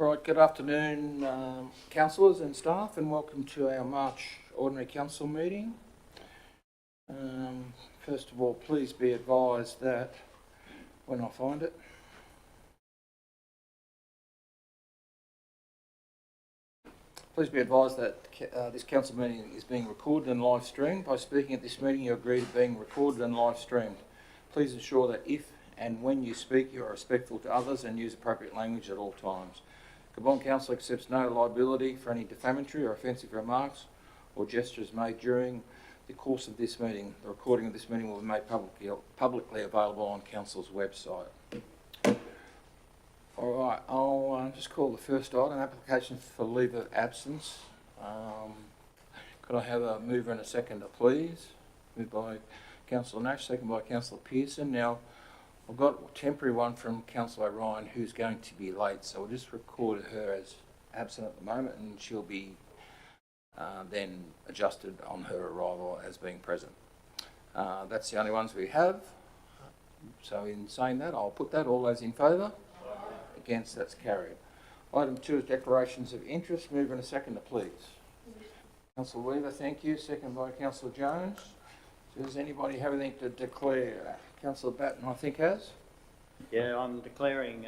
Right, good afternoon, councillors and staff, and welcome to our March Ordinary Council meeting. First of all, please be advised that, when I find it, this council meeting is being recorded and live streamed. By speaking at this meeting, you agree to being recorded and live streamed. Please ensure that if and when you speak, you are respectful to others and use appropriate language at all times. Cabonne Council accepts no liability for any defamatory or offensive remarks or gestures made during the course of this meeting. The recording of this meeting will be made publicly available on Council's website. All right, I'll just call the first item, application for leave of absence. Could I have a mover and a seconder, please? Moved by Councillor Nash, second by Councillor Pearson. Now, I've got a temporary one from Councillor Ryan who's going to be late, so we'll just record her as absent at the moment and she'll be then adjusted on her arrival as being present. That's the only ones we have. So in saying that, I'll put that. All those in favour? Against, that's carried. Item 2 is declarations of interest. Mover and a seconder, please. Councillor Weaver, thank you. Second by Councillor Jones. Does anybody have anything to declare? Councillor Batten, I think, has. Yeah, I'm declaring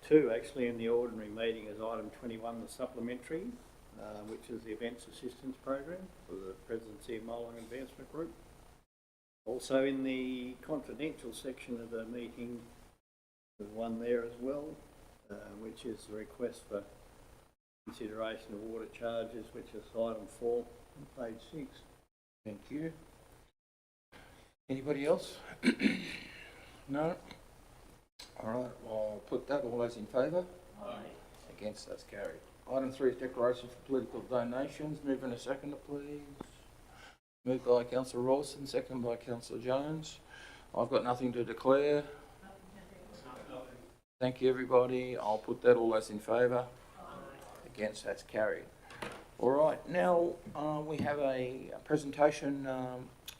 2 actually in the ordinary meeting as item 21, the supplementary, which is the Events Assistance Program for the Presidency of Molong Advancement Group. Also in the confidential section of the meeting, there's one there as well, which is the request for consideration of water charges, which is item 4 on page 6. Thank you. Anybody else? No? All right, well, I'll put that. All those in favour? Aye. Against, that's carried. Item 3 is declaration for political donations. Move in a seconder, please. Moved by Councillor Rawson, second by Councillor Jones. I've got nothing to declare. Thank you, everybody. I'll put that. All those in favour? Against, that's carried. All right, now we have a presentation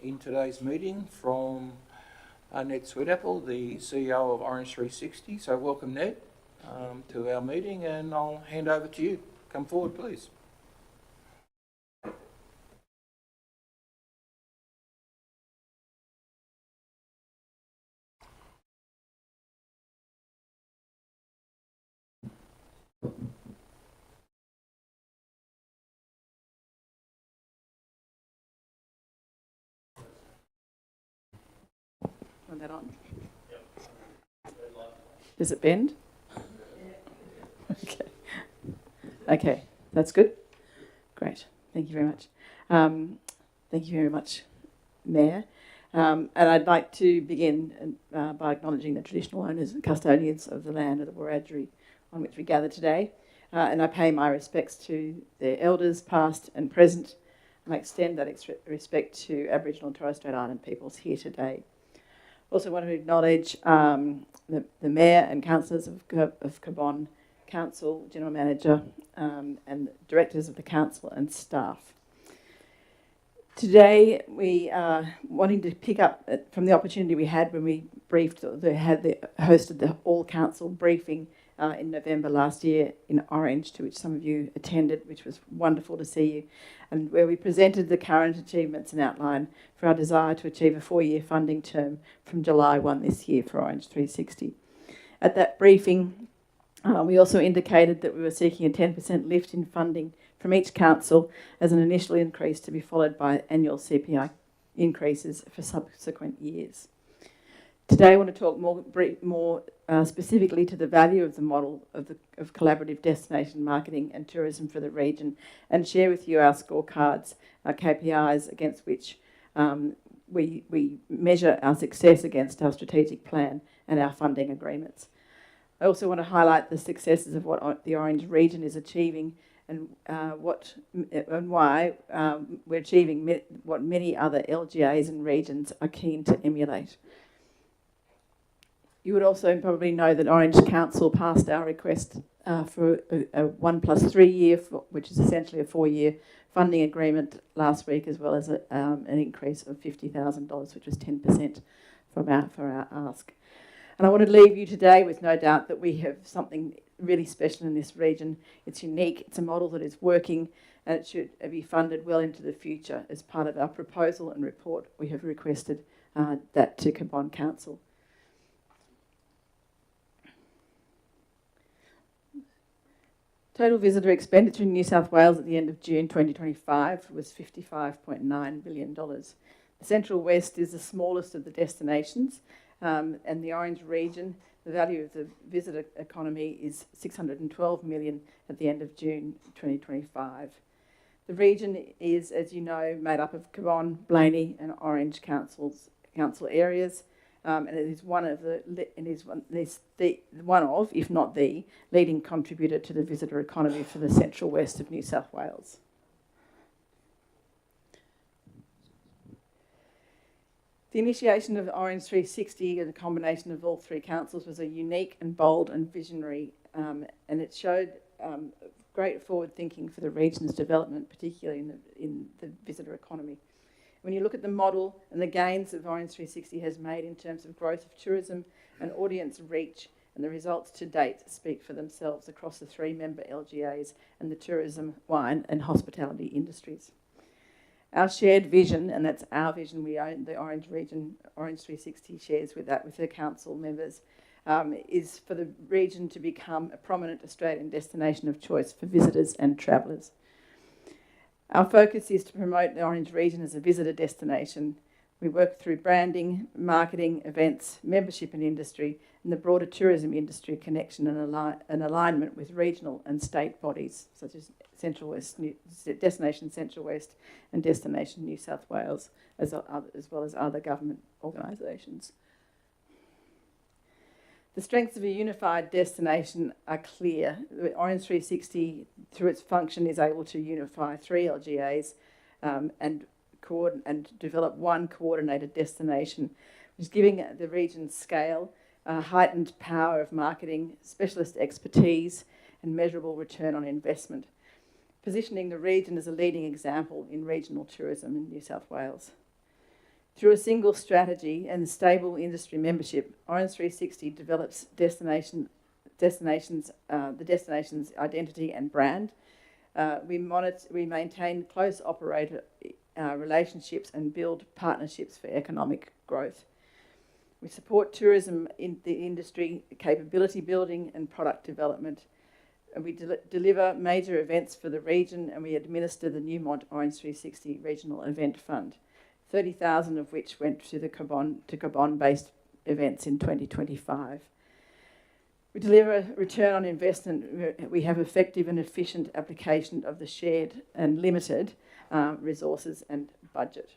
in today's meeting from Ned Sweetapple, the CEO of Orange 360. So welcome, Ned, to our meeting, and I'll hand over to you. Come forward, please. Turn that on. Does it bend? Okay. Okay, that's good. Great. Thank you very much. Thank you very much, Mayor. And I'd like to begin by acknowledging the traditional owners and custodians of the land of the Wiradjuri on which we gather today. And I pay my respects to their elders, past and present, and I extend that respect to Aboriginal and Torres Strait Island peoples here today. Also want to acknowledge the Mayor and Councillors of Cabonne Council, General Manager and directors of the Council and staff. Today we are wanting to pick up from the opportunity we had when we hosted the all-council briefing in November last year in Orange, to which some of you attended, which was wonderful to see you, and where we presented the current achievements and outline for our desire to achieve a 4-year funding term from July 1 this year for Orange 360. At that briefing, we also indicated that we were seeking a 10% lift in funding from each council as an initial increase to be followed by annual CPI increases for subsequent years. Today I want to talk more specifically to the value of the model of collaborative destination marketing and tourism for the region, and share with you our scorecards, our KPIs against which we measure our success against our strategic plan and our funding agreements. I also want to highlight the successes of what the Orange region is achieving and why we're achieving what many other LGAs and regions are keen to emulate. You would also probably know that Orange Council passed our request for a 1+3 year, which is essentially a 4-year funding agreement last week, as well as an increase of $50,000, which was 10% for our ask. And I want to leave you today with no doubt that we have something really special in this region. It's unique, it's a model that is working, and it should be funded well into the future. As part of our proposal and report, we have requested that to Cabonne Council. Total visitor expenditure in New South Wales at the end of June 2025 was $55.9 billion. The Central West is the smallest of the destinations, and the Orange region, the value of the visitor economy is $612 million at the end of June 2025. The region is, as you know, made up of Cabonne, Blaney and Orange council areas, and it is one of, if not the, leading contributor to the visitor economy for the Central West of New South Wales. The initiation of Orange 360 and the combination of all three councils was a unique and bold and visionary, and it showed great forward thinking for the region's development, particularly in the visitor economy. When you look at the model and the gains that Orange 360 has made in terms of growth of tourism and audience reach, and the results to date speak for themselves across the 3 member LGAs and the tourism, wine and hospitality industries. Our shared vision, and that's our vision, we own the Orange region, Orange 360 shares with that, with her council members, is for the region to become a prominent Australian destination of choice for visitors and travellers. Our focus is to promote the Orange region as a visitor destination. We work through branding, marketing, events, membership and industry, and the broader tourism industry connection and alignment with regional and state bodies such as Destination Central West and Destination New South Wales, as well as other government organisations. The strengths of a unified destination are clear. Orange 360, through its function, is able to unify 3 LGAs and develop one coordinated destination, which is giving the region scale, heightened power of marketing, specialist expertise, and measurable return on investment, positioning the region as a leading example in regional tourism in New South Wales. Through a single strategy and stable industry membership, Orange 360 develops the destination's identity and brand. We maintain close operator relationships and build partnerships for economic growth. We support tourism in the industry, capability building and product development. And we deliver major events for the region, and we administer the Newmont Orange 360 Regional Event Fund, 30,000 of which went to the Cabonne-based events in 2025. We deliver return on investment. We have effective and efficient application of the shared and limited resources and budget.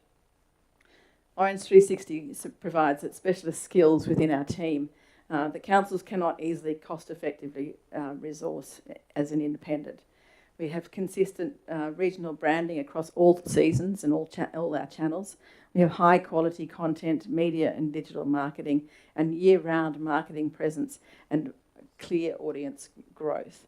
Orange 360 provides its specialist skills within our team. The councils cannot easily cost-effectively resource as an independent. We have consistent regional branding across all seasons and all our channels. We have high-quality content, media and digital marketing, and year-round marketing presence and clear audience growth.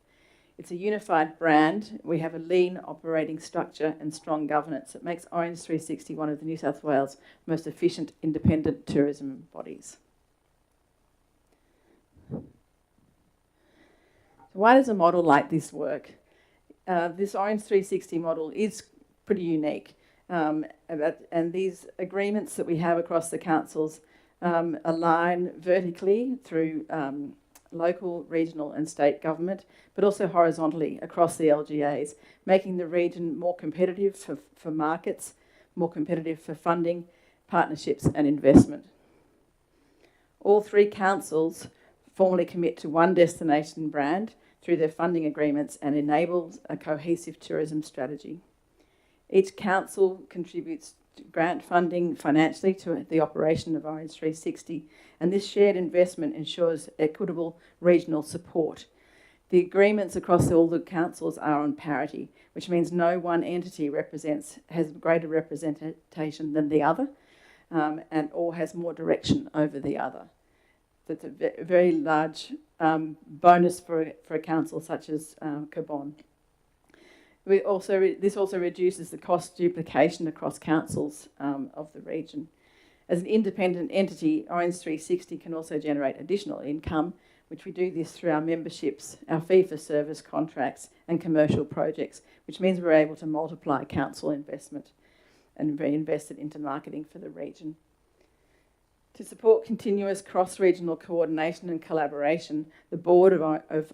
It's a unified brand. We have a lean operating structure and strong governance that makes Orange 360 one of the New South Wales most efficient independent tourism bodies. So why does a model like this work? This Orange 360 model is pretty unique, and these agreements that we have across the councils align vertically through local, regional and state government, but also horizontally across the LGAs, making the region more competitive for markets, more competitive for funding, partnerships and investment. All 3 councils formally commit to one destination brand through their funding agreements and enables a cohesive tourism strategy. Each council contributes grant funding financially to the operation of Orange 360, and this shared investment ensures equitable regional support. The agreements across all the councils are on parity, which means no one entity has greater representation than the other, or has more direction over the other. That's a very large bonus for a council such as Cabonne. This also reduces the cost duplication across councils of the region. As an independent entity, Orange 360 can also generate additional income which we do this through our memberships, our fee-for-service contracts and commercial projects, which means we're able to multiply council investment and reinvest it into marketing for the region. To support continuous cross-regional coordination and collaboration, the board of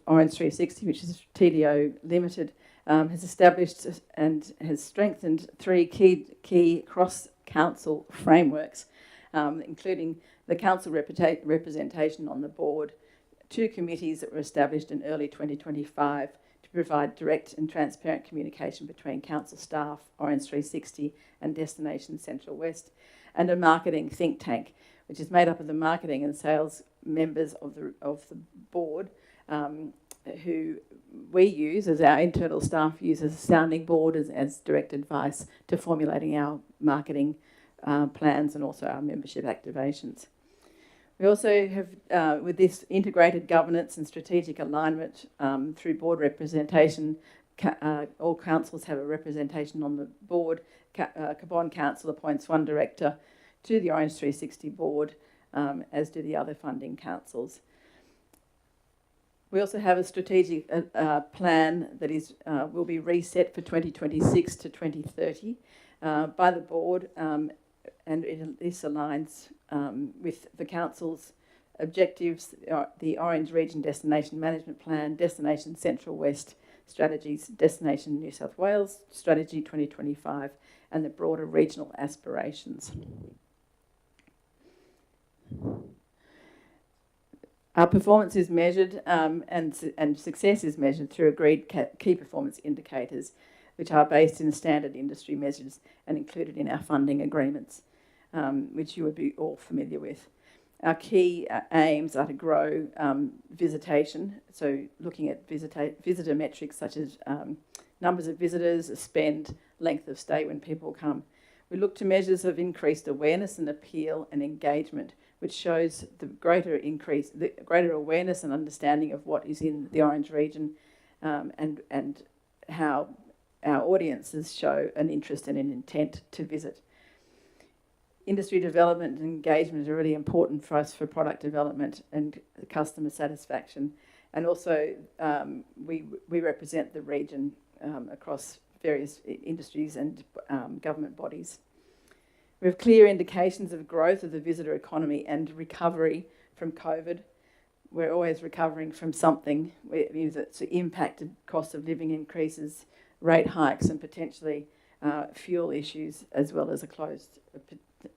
Orange 360, which is TDO Limited, has established and has strengthened three key cross-council frameworks, including the council representation on the board, 2 committees that were established in early 2025 to provide direct and transparent communication between council staff, Orange 360 and Destination Central West, and a marketing think tank, which is made up of the marketing and sales members of the board, who we use as our internal staff use as a sounding board as direct advice to formulating our marketing plans and also our membership activations. We also have, with this integrated governance and strategic alignment through board representation, all councils have a representation on the board. Cabonne Council appoints 1 director to the Orange 360 board, as do the other funding councils. We also have a strategic plan that is will be reset for 2026 to 2030 by the board, and this aligns with the council's objectives, the Orange Region Destination Management Plan, Destination Central West Strategies, Destination New South Wales Strategy 2025, and the broader regional aspirations. Our performance is measured and success is measured through agreed key performance indicators, which are based in standard industry measures and included in our funding agreements, which you would be all familiar with. Our key aims are to grow visitation, so looking at visitor metrics such as numbers of visitors, spend, length of stay when people come. We look to measures of increased awareness and appeal and engagement, which shows the greater awareness and understanding of what is in the Orange region, and how our audiences show an interest and an intent to visit. Industry development and engagement are really important for us for product development and customer satisfaction, and also we represent the region across various industries and government bodies. We have clear indications of growth of the visitor economy and recovery from COVID. We're always recovering from something. It's impacted cost of living increases, rate hikes, and potentially fuel issues, as well as a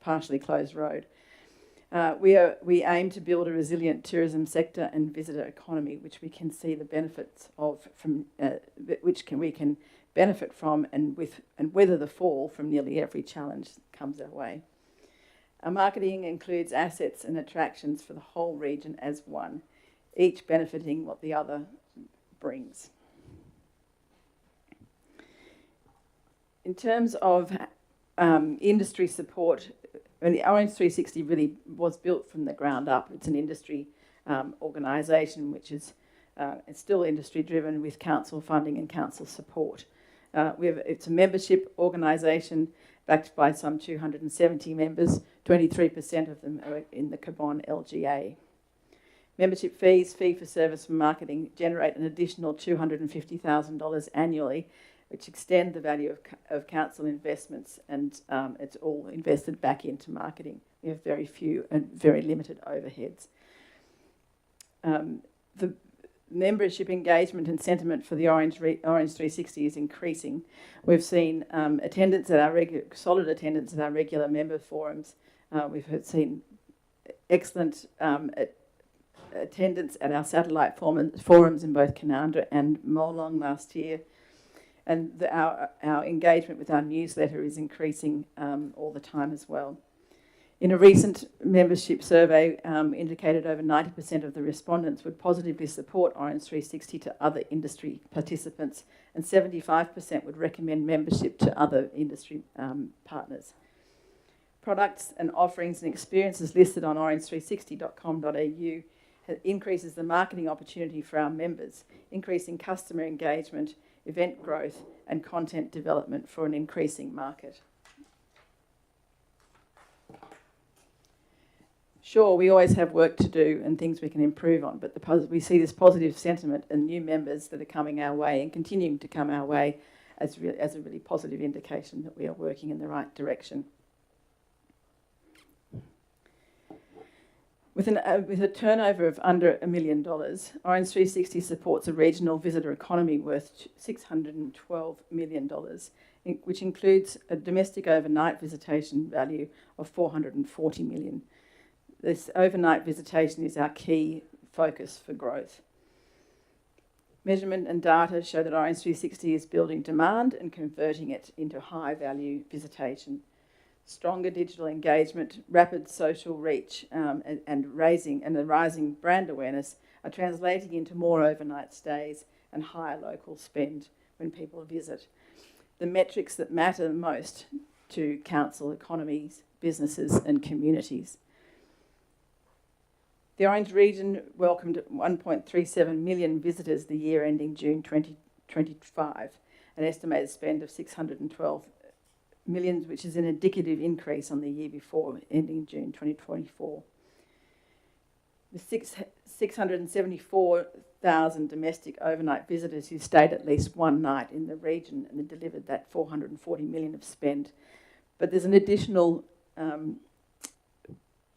partially closed road. We aim to build a resilient tourism sector and visitor economy, which we can see the benefits of we can benefit from and weather the fall from nearly every challenge that comes our way. Our marketing includes assets and attractions for the whole region as one, each benefiting what the other brings. In terms of industry support, the Orange 360 really was built from the ground up. It's an industry organisation which is it's still industry driven with council funding and council support. It's a membership organisation backed by some 270 members, 23% of them are in the Cabonne LGA. Membership fees, fee for service and marketing generate an additional $250,000 annually, which extend the value of council investments, and it's all invested back into marketing. We have very few and very limited overheads. The membership engagement and sentiment for the Orange 360 is increasing. We've seen attendance at our solid attendance at our regular member forums. We've seen excellent attendance at our satellite forums in both Canowindra and Molong last year. And our engagement with our newsletter is increasing all the time as well. In a recent membership survey, indicated over 90% of the respondents would positively support Orange 360 to other industry participants, and 75% would recommend membership to other industry partners. Products and offerings and experiences listed on orange360.com.au increases the marketing opportunity for our members, increasing customer engagement, event growth and content development for an increasing market. Sure, we always have work to do and things we can improve on, but we see this positive sentiment and new members that are coming our way and continuing to come our way as a really positive indication that we are working in the right direction. With a turnover of under $1 million, Orange 360 supports a regional visitor economy worth $612 million, which includes a domestic overnight visitation value of $440 million. This overnight visitation is our key focus for growth. Measurement and data show that Orange 360 is building demand and converting it into high-value visitation. Stronger digital engagement, rapid social reach, and a rising brand awareness are translating into more overnight stays and higher local spend when people visit. The metrics that matter most to council economies, businesses and communities. The Orange region welcomed 1.37 million visitors the year ending June 2025, an estimated spend of $612 million, which is an indicative increase on the year before, ending June 2024. The 674,000 domestic overnight visitors who stayed at least one night in the region and delivered that $440 million of spend. But there's an additional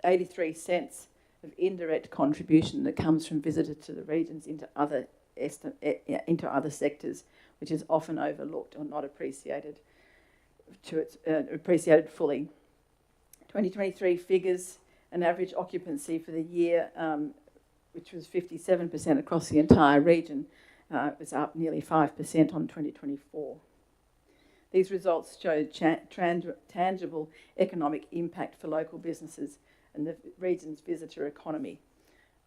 83 cents of indirect contribution that comes from visitors to the regions into other sectors, which is often overlooked or not appreciated fully. 2023 figures, an average occupancy for the year, which was 57% across the entire region, was up nearly 5% on 2024. These results show tangible economic impact for local businesses and the region's visitor economy.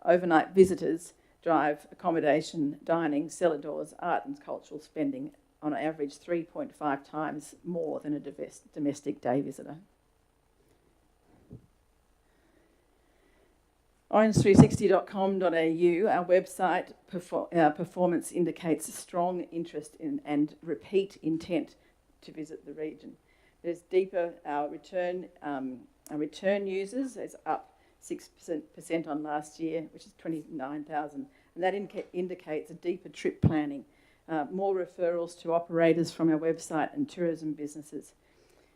Overnight visitors drive accommodation, dining, cellar doors, art and cultural spending on average 3.5 times more than a domestic day visitor. Orange360.com.au, our website performance indicates a strong interest in and repeat intent to visit the region. There's deeper, our return users is up 6% on last year, which is 29,000, and that indicates a deeper trip planning. More referrals to operators from our website and tourism businesses.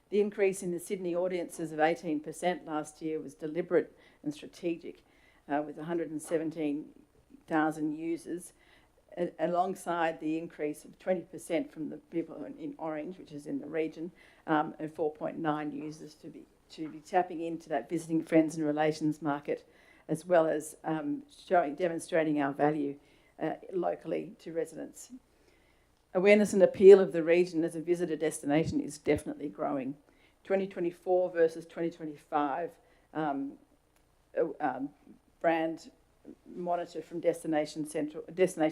The increase in the Sydney audiences of 18% last year was deliberate and strategic, with 117,000 users, alongside the increase of 20% from the people in Orange, which is in the region, and 4.9 users to be tapping into that visiting friends and relations market, as well as demonstrating our value locally to residents. Awareness and appeal of the region as a visitor destination is definitely growing. 2024 versus 2025 brand monitor from Destination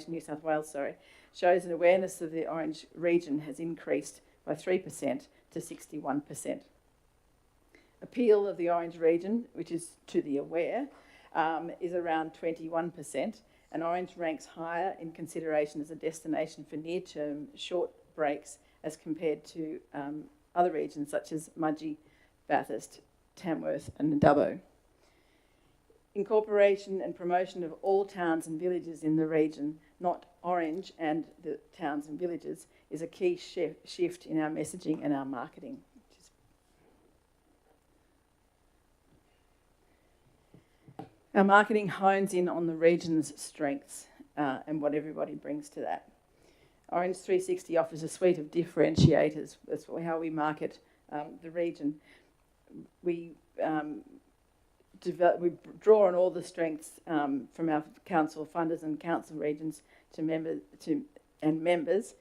New South Wales, shows an awareness of the Orange region has increased by 3% to 61%. Appeal of the Orange region, which is to the aware, is around 21%, and Orange ranks higher in consideration as a destination for near-term short breaks as compared to other regions such as Mudgee, Bathurst, Tamworth and Dubbo. Incorporation and promotion of all towns and villages in the region, not Orange and the towns and villages, is a key shift in our messaging and our marketing. Our marketing hones in on the region's strengths and what everybody brings to that. Orange 360 offers a suite of differentiators. That's how we market the region. We draw on all the strengths from our council funders and council regions to members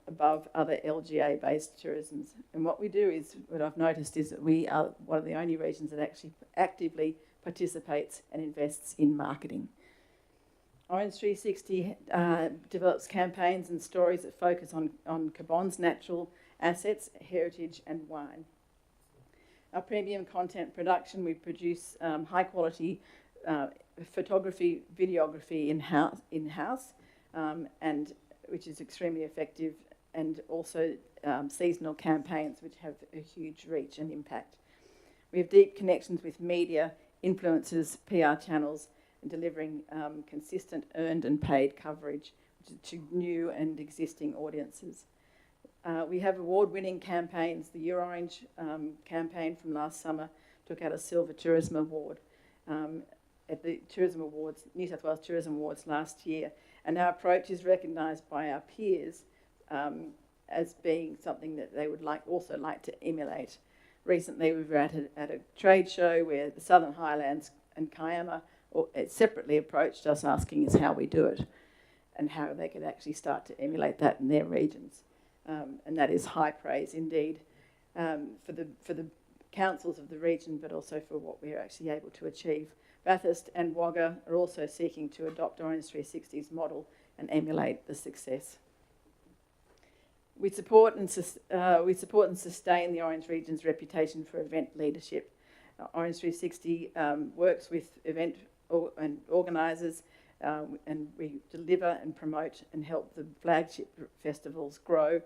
above other LGA-based tourisms. And what we do is, what I've noticed is that we are one of the only regions that actually actively participates and invests in marketing. Orange 360 develops campaigns and stories that focus on Cabon's natural assets, heritage and wine. Our premium content production, we produce high quality photography, videography in-house, and which is extremely effective, and also seasonal campaigns which have a huge reach and impact. We have deep connections with media influencers, PR channels, and delivering consistent earned and paid coverage to new and existing audiences. We have award-winning campaigns. The Euro-Orange campaign from last summer took out a Silver Tourism Award at the Tourism Awards, New South Wales Tourism Awards last year. And our approach is recognised by our peers as being something that they would also like to emulate. Recently, we were at a trade show where the Southern Highlands and Kiama separately approached us, asking us how we do it and how they could actually start to emulate that in their regions. And that is high praise indeed for the councils of the region, but also for what we are actually able to achieve. Bathurst and Wagga are also seeking to adopt Orange 360's model and emulate the success. We support and sustain the Orange region's reputation for event leadership. Orange 360 works with event organisers and we deliver and promote and help the flagship festivals grow,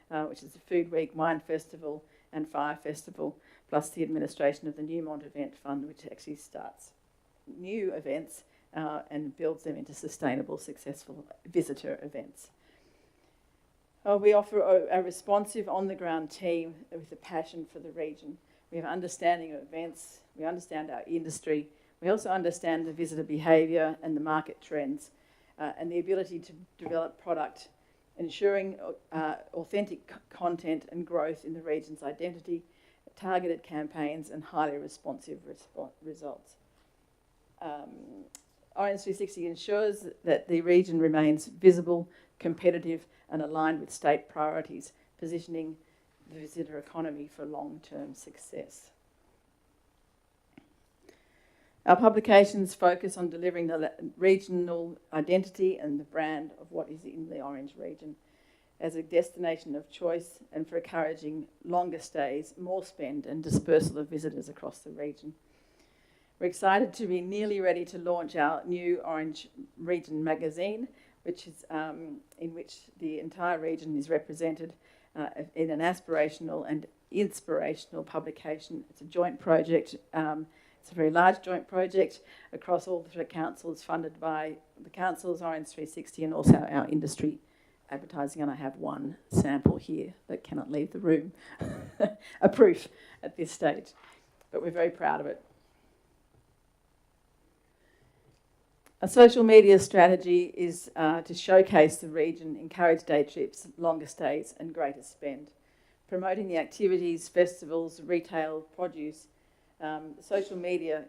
which is the Food Week, Wine Festival and Fire Festival, plus the administration of the Newmont Event Fund, which actually starts new events and builds them into sustainable, successful visitor events. We offer a responsive, on-the-ground team with a passion for the region. We have understanding of events, we understand our industry, we also understand the visitor behaviour and the market trends, and the ability to develop product, ensuring authentic content and growth in the region's identity, targeted campaigns and highly responsive results. Orange 360 ensures that the region remains visible, competitive and aligned with state priorities, positioning the visitor economy for long-term success. Our publications focus on delivering the regional identity and the brand of what is in the Orange region as a destination of choice and for encouraging longer stays, more spend and dispersal of visitors across the region. We're excited to be nearly ready to launch our new Orange Region magazine, which is in which the entire region is represented in an aspirational and inspirational publication. It's a joint project. It's a very large joint project across all the councils, funded by the councils, Orange 360, and also our industry advertising. And I have one sample here that cannot leave the room, a proof at this stage, but we're very proud of it. A social media strategy is to showcase the region, encourage day trips, longer stays and greater spend. Promoting the activities, festivals, retail, produce, social media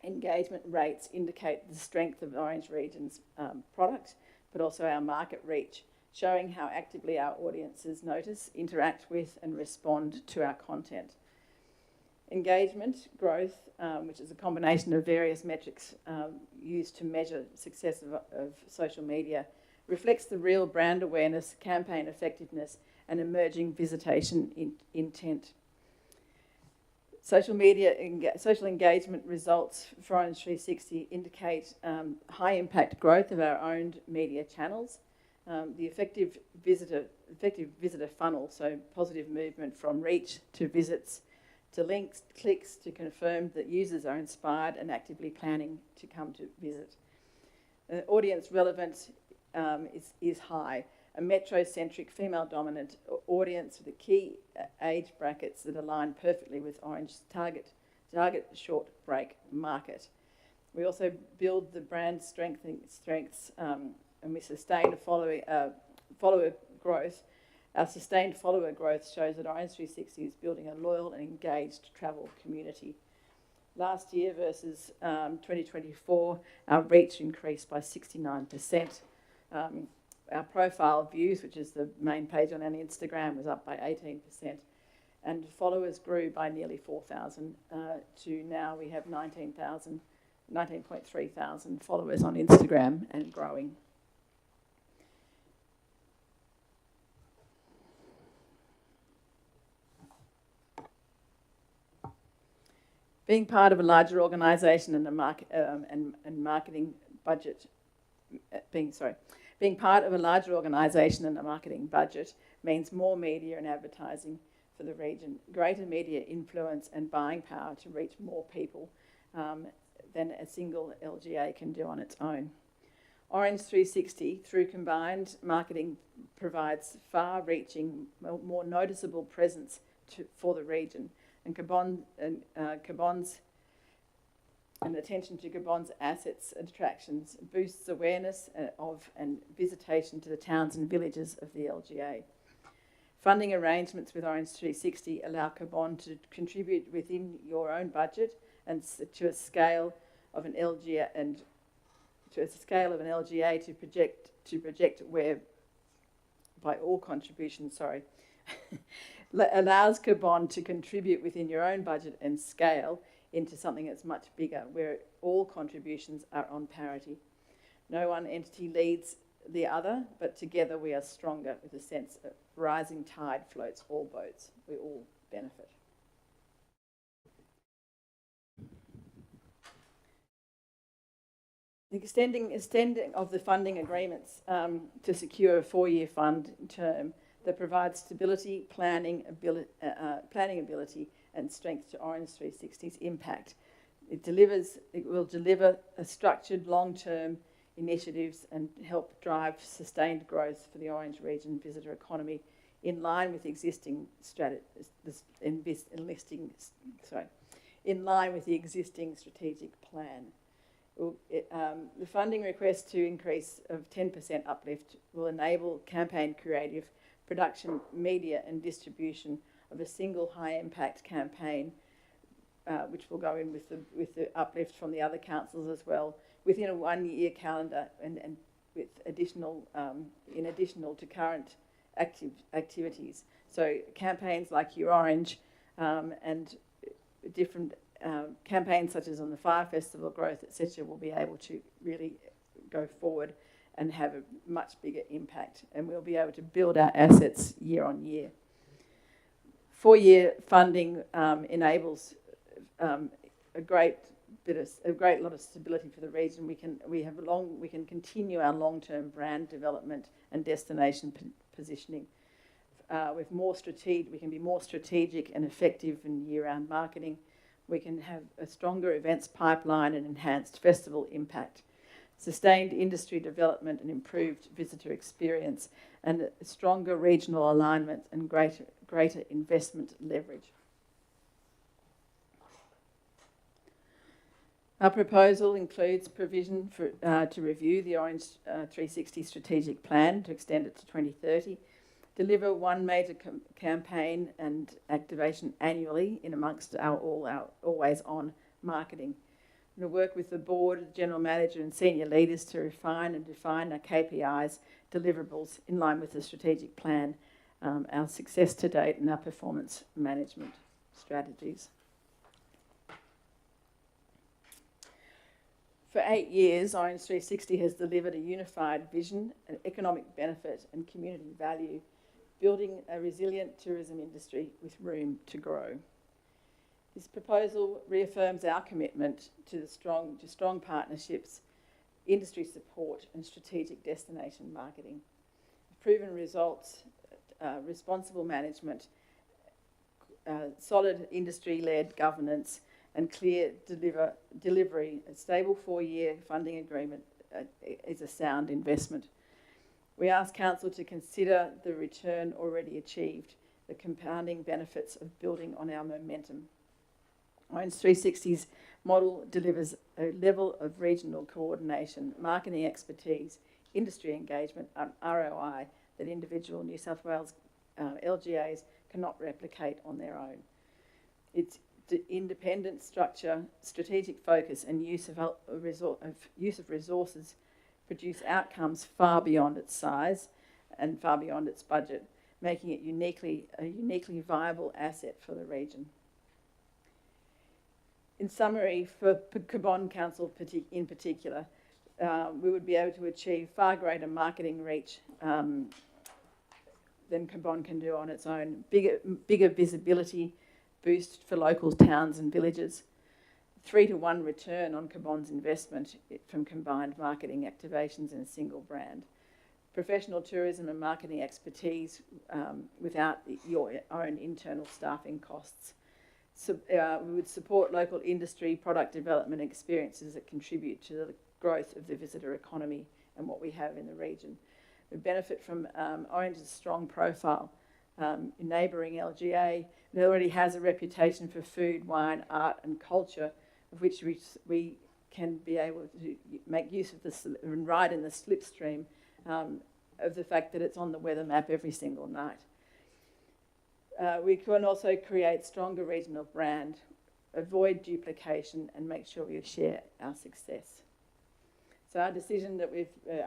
engagement rates indicate the strength of Orange Region's product, but also our market reach, showing how actively our audiences notice, interact with and respond to our content. Engagement growth, which is a combination of various metrics used to measure success of social media, reflects the real brand awareness, campaign effectiveness, and emerging visitation intent. Social engagement results for Orange 360 indicate high impact growth of our owned media channels, the effective visitor funnel, so positive movement from reach to visits, to links, clicks to confirm that users are inspired and actively planning to come to visit. Audience relevance is high. A metro-centric, female-dominant audience with the key age brackets that align perfectly with Orange's target short break market. We also build the brand strengths and we sustain follower growth. Our sustained follower growth shows that Orange 360 is building a loyal and engaged travel community. Last year versus 2024, our reach increased by 69%. Our profile views, which is the main page on our Instagram, was up by 18%. And followers grew by nearly 4,000 to now we have 19.3 thousand followers on Instagram and growing. Being part of a larger organisation and marketing budget, being part of a larger organisation and a marketing budget means more media and advertising, for the region, greater media influence and buying power to reach more people than a single LGA can do on its own. Orange 360, through combined marketing, provides far-reaching, more noticeable presence for the region, and Cabon's and attention to Gabon's assets and attractions boosts awareness of and visitation to the towns and villages of the LGA. Funding arrangements with Orange 360 allow Gabon to contribute within your own budget and to a scale of an LGA to project where by all contributions, allows Gabon to contribute within your own budget and scale into something that's much bigger, where all contributions are on parity. No one entity leads the other, but together we are stronger, with a sense of rising tide floats all boats. We all benefit. The extending of the funding agreements to secure a 4-year fund term that provides stability, planning ability and strength to Orange 360's impact. It will deliver a structured long-term initiatives and help drive sustained growth for the Orange region visitor economy in line with existing strategic plan. The funding request to increase of 10% uplift will enable campaign creative, production, media and distribution of a single high-impact campaign, which will go in with the uplift from the other councils as well, within a 1-year calendar and with additional to current activities. So campaigns like Your Orange and different campaigns such as on the Fire Festival, Growth, etc., will be able to really go forward and have a much bigger impact, and we'll be able to build our assets year on year. 4-year funding enables a great lot of stability for the region. We can continue our long-term brand development and destination positioning. We can be more strategic and effective in year-round marketing. We can have a stronger events pipeline and enhanced festival impact, sustained industry development and improved visitor experience, and a stronger regional alignment and greater investment leverage. Our proposal includes provision to review the Orange 360 strategic plan to extend it to 2030, deliver one major campaign and activation annually in amongst our always-on marketing. We'll work with the board, the general manager and senior leaders to refine and define our KPIs, deliverables in line with the strategic plan, our success to date and our performance management strategies. For 8 years, Orange 360 has delivered a unified vision, an economic benefit and community value, building a resilient tourism industry with room to grow. This proposal reaffirms our commitment to strong partnerships, industry support and strategic destination marketing. Proven results, responsible management, solid industry-led governance and clear delivery. A stable 4-year funding agreement is a sound investment. We ask Council to consider the return already achieved, the compounding benefits of building on our momentum. Orange 360's model delivers a level of regional coordination, marketing expertise, industry engagement and ROI that individual New South Wales LGAs cannot replicate on their own. Its independent structure, strategic focus and use of resources produce outcomes far beyond its size and far beyond its budget, making it a uniquely viable asset for the region. In summary, for Cabon Council in particular, we would be able to achieve far greater marketing reach than Cabon can do on its own, bigger visibility boost for local towns and villages, 3-to-1 return on Cabon's investment from combined marketing activations in a single brand, professional tourism and marketing expertise without your own internal staffing costs. So, we would support local industry, product development experiences that contribute to the growth of the visitor economy and what we have in the region. We benefit from Orange's strong profile in neighbouring LGA. It already has a reputation for food, wine, art and culture, of which we can be able to make use of this and ride in the slipstream of the fact that it's on the weather map every single night. We can also create stronger regional brand, avoid duplication and make sure we share our success. So our decision that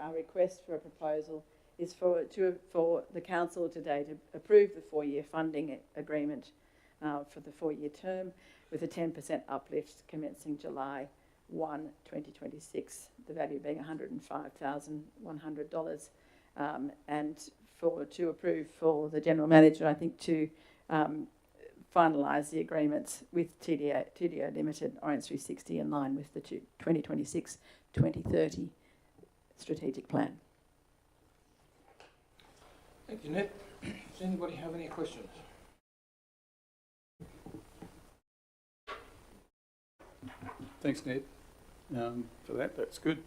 our request for a proposal is for the council today to approve the 4-year funding agreement for the 4-year term with a 10% uplift commencing July 1, 2026, the value being $105,100, and to approve for the General Manager, I think, to finalise the agreements with TDO Limited, Orange 360, in line with the 2026-2030 strategic plan. Thank you, Ned. Does anybody have any questions? Thanks, Ned, for that. That's good.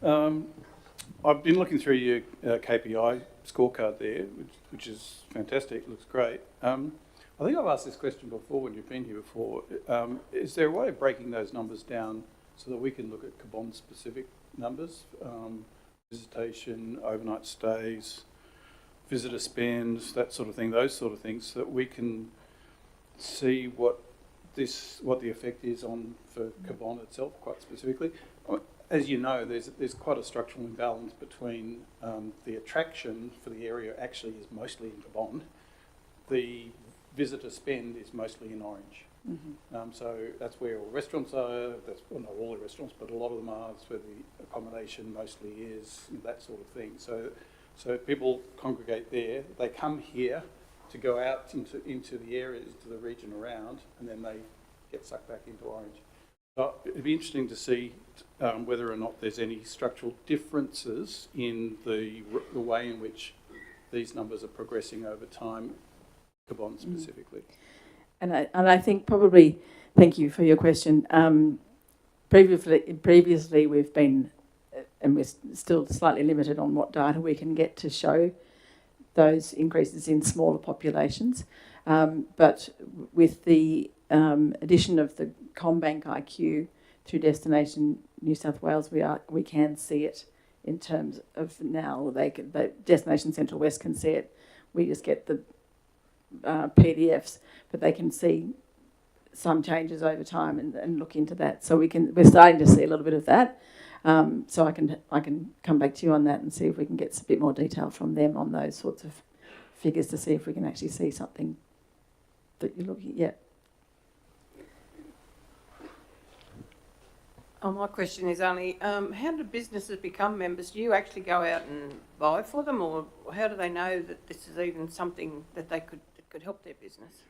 I've been looking through your KPI scorecard there, which is fantastic. Looks great. I think I've asked this question before when you've been here before. Is there a way of breaking those numbers down so that we can look at Cabonne-specific numbers, visitation, overnight stays, visitor spends, that sort of thing, those sort of things, so that we can see what the effect is for Cabonne itself, quite specifically? As you know, there's quite a structural imbalance between the attraction for the area actually is mostly in Cabonne. The visitor spend is mostly in Orange. Mm-hmm. So that's where all restaurants are. Well, not all the restaurants, but a lot of them are. That's where the accommodation mostly is, that sort of thing. So people congregate there. They come here to go out into the areas, to the region around, and then they get sucked back into Orange. So it'd be interesting to see whether or not there's any structural differences in the way in which these numbers are progressing over time, Cabonne specifically. And I think probably, thank you for your question. Previously we've been, and we're still slightly limited on what data we can get to show those increases in smaller populations. But with the addition of the CommBank IQ through Destination New South Wales, we can see it in terms of now. The Destination Central West can see it. We just get the PDFs, but they can see some changes over time and look into that. So we're starting to see a little bit of that. So I can come back to you on that and see if we can get a bit more detail from them on those sorts of figures to see if we can actually see something that you're looking at. Oh, my question is only, how do businesses become members? Do you actually go out and buy for them, or how do they know that this is even something that that could help their business?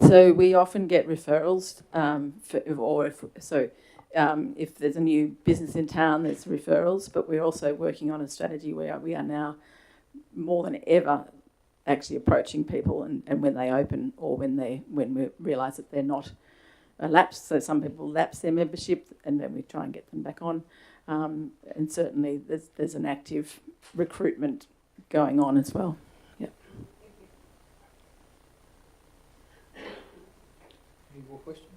So we often get referrals, if there's a new business in town, there's referrals, but we're also working on a strategy where we are now more than ever actually approaching people and when they open or when we realise that they're not lapsed. So some people lapse their membership and then we try and get them back on. And certainly there's an active recruitment going on as well. Yep. Any more questions?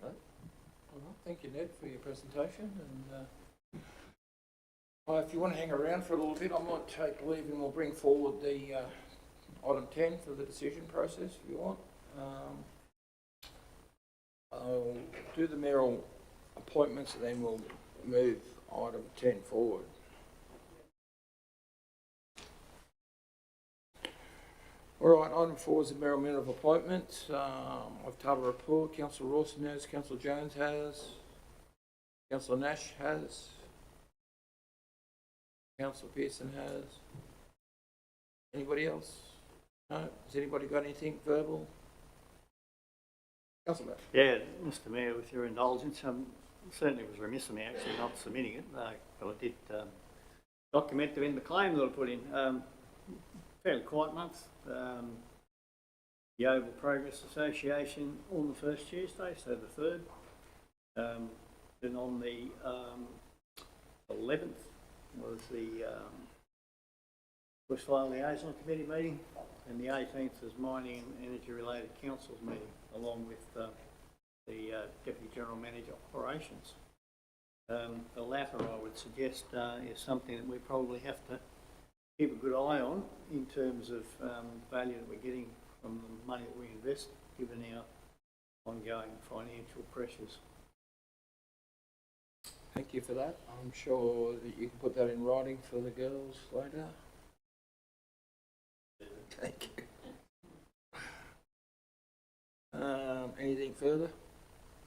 No? All right. Thank you, Ned, for your presentation. And if you want to hang around for a little bit, I might take leave and we'll bring forward the item 10 for the decision process if you want. I'll do the mayoral appointments and then we'll move item 10 forward. All right, item 4 is the mayoral minute of appointments. I've tabled a report. Councillor Rawson has, Councillor Jones has, Councillor Nash has, Councillor Pearson has. Anybody else? No? Has anybody got anything verbal? Councillor Nash. Yeah, Mr Mayor, with your indulgence, certainly was remiss of me actually not submitting it, but I did document in the claim that I put in. Fairly quiet month. The Oval Progress Association on the first Tuesday, so the 3rd. Then on the 11th was the Bushfire Liaison Committee meeting, and the 18th is Mining and Energy Related Councils meeting, along with the Deputy General Manager Operations. The latter, I would suggest, is something that we probably have to keep a good eye on in terms of value that we're getting from the money that we invest, given our ongoing financial pressures. Thank you for that. I'm sure that you can put that in writing for the girls later. Thank you. Anything further?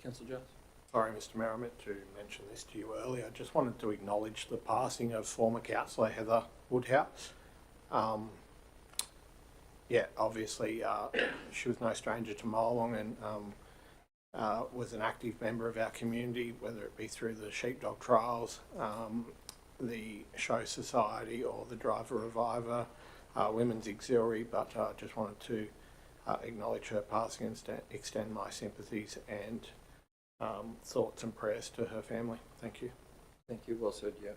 Councillor Jones? Sorry, Mr Mayor, I meant to mention this to you earlier. I just wanted to acknowledge the passing of former councillor Heather Woodhouse. Yeah, obviously she was no stranger to Molong and was an active member of our community, whether it be through the sheepdog trials, the show society or the Driver Reviver, Women's Auxiliary, but I just wanted to acknowledge her passing and extend my sympathies and thoughts and prayers to her family. Thank you. Thank you. Well said. Yeah,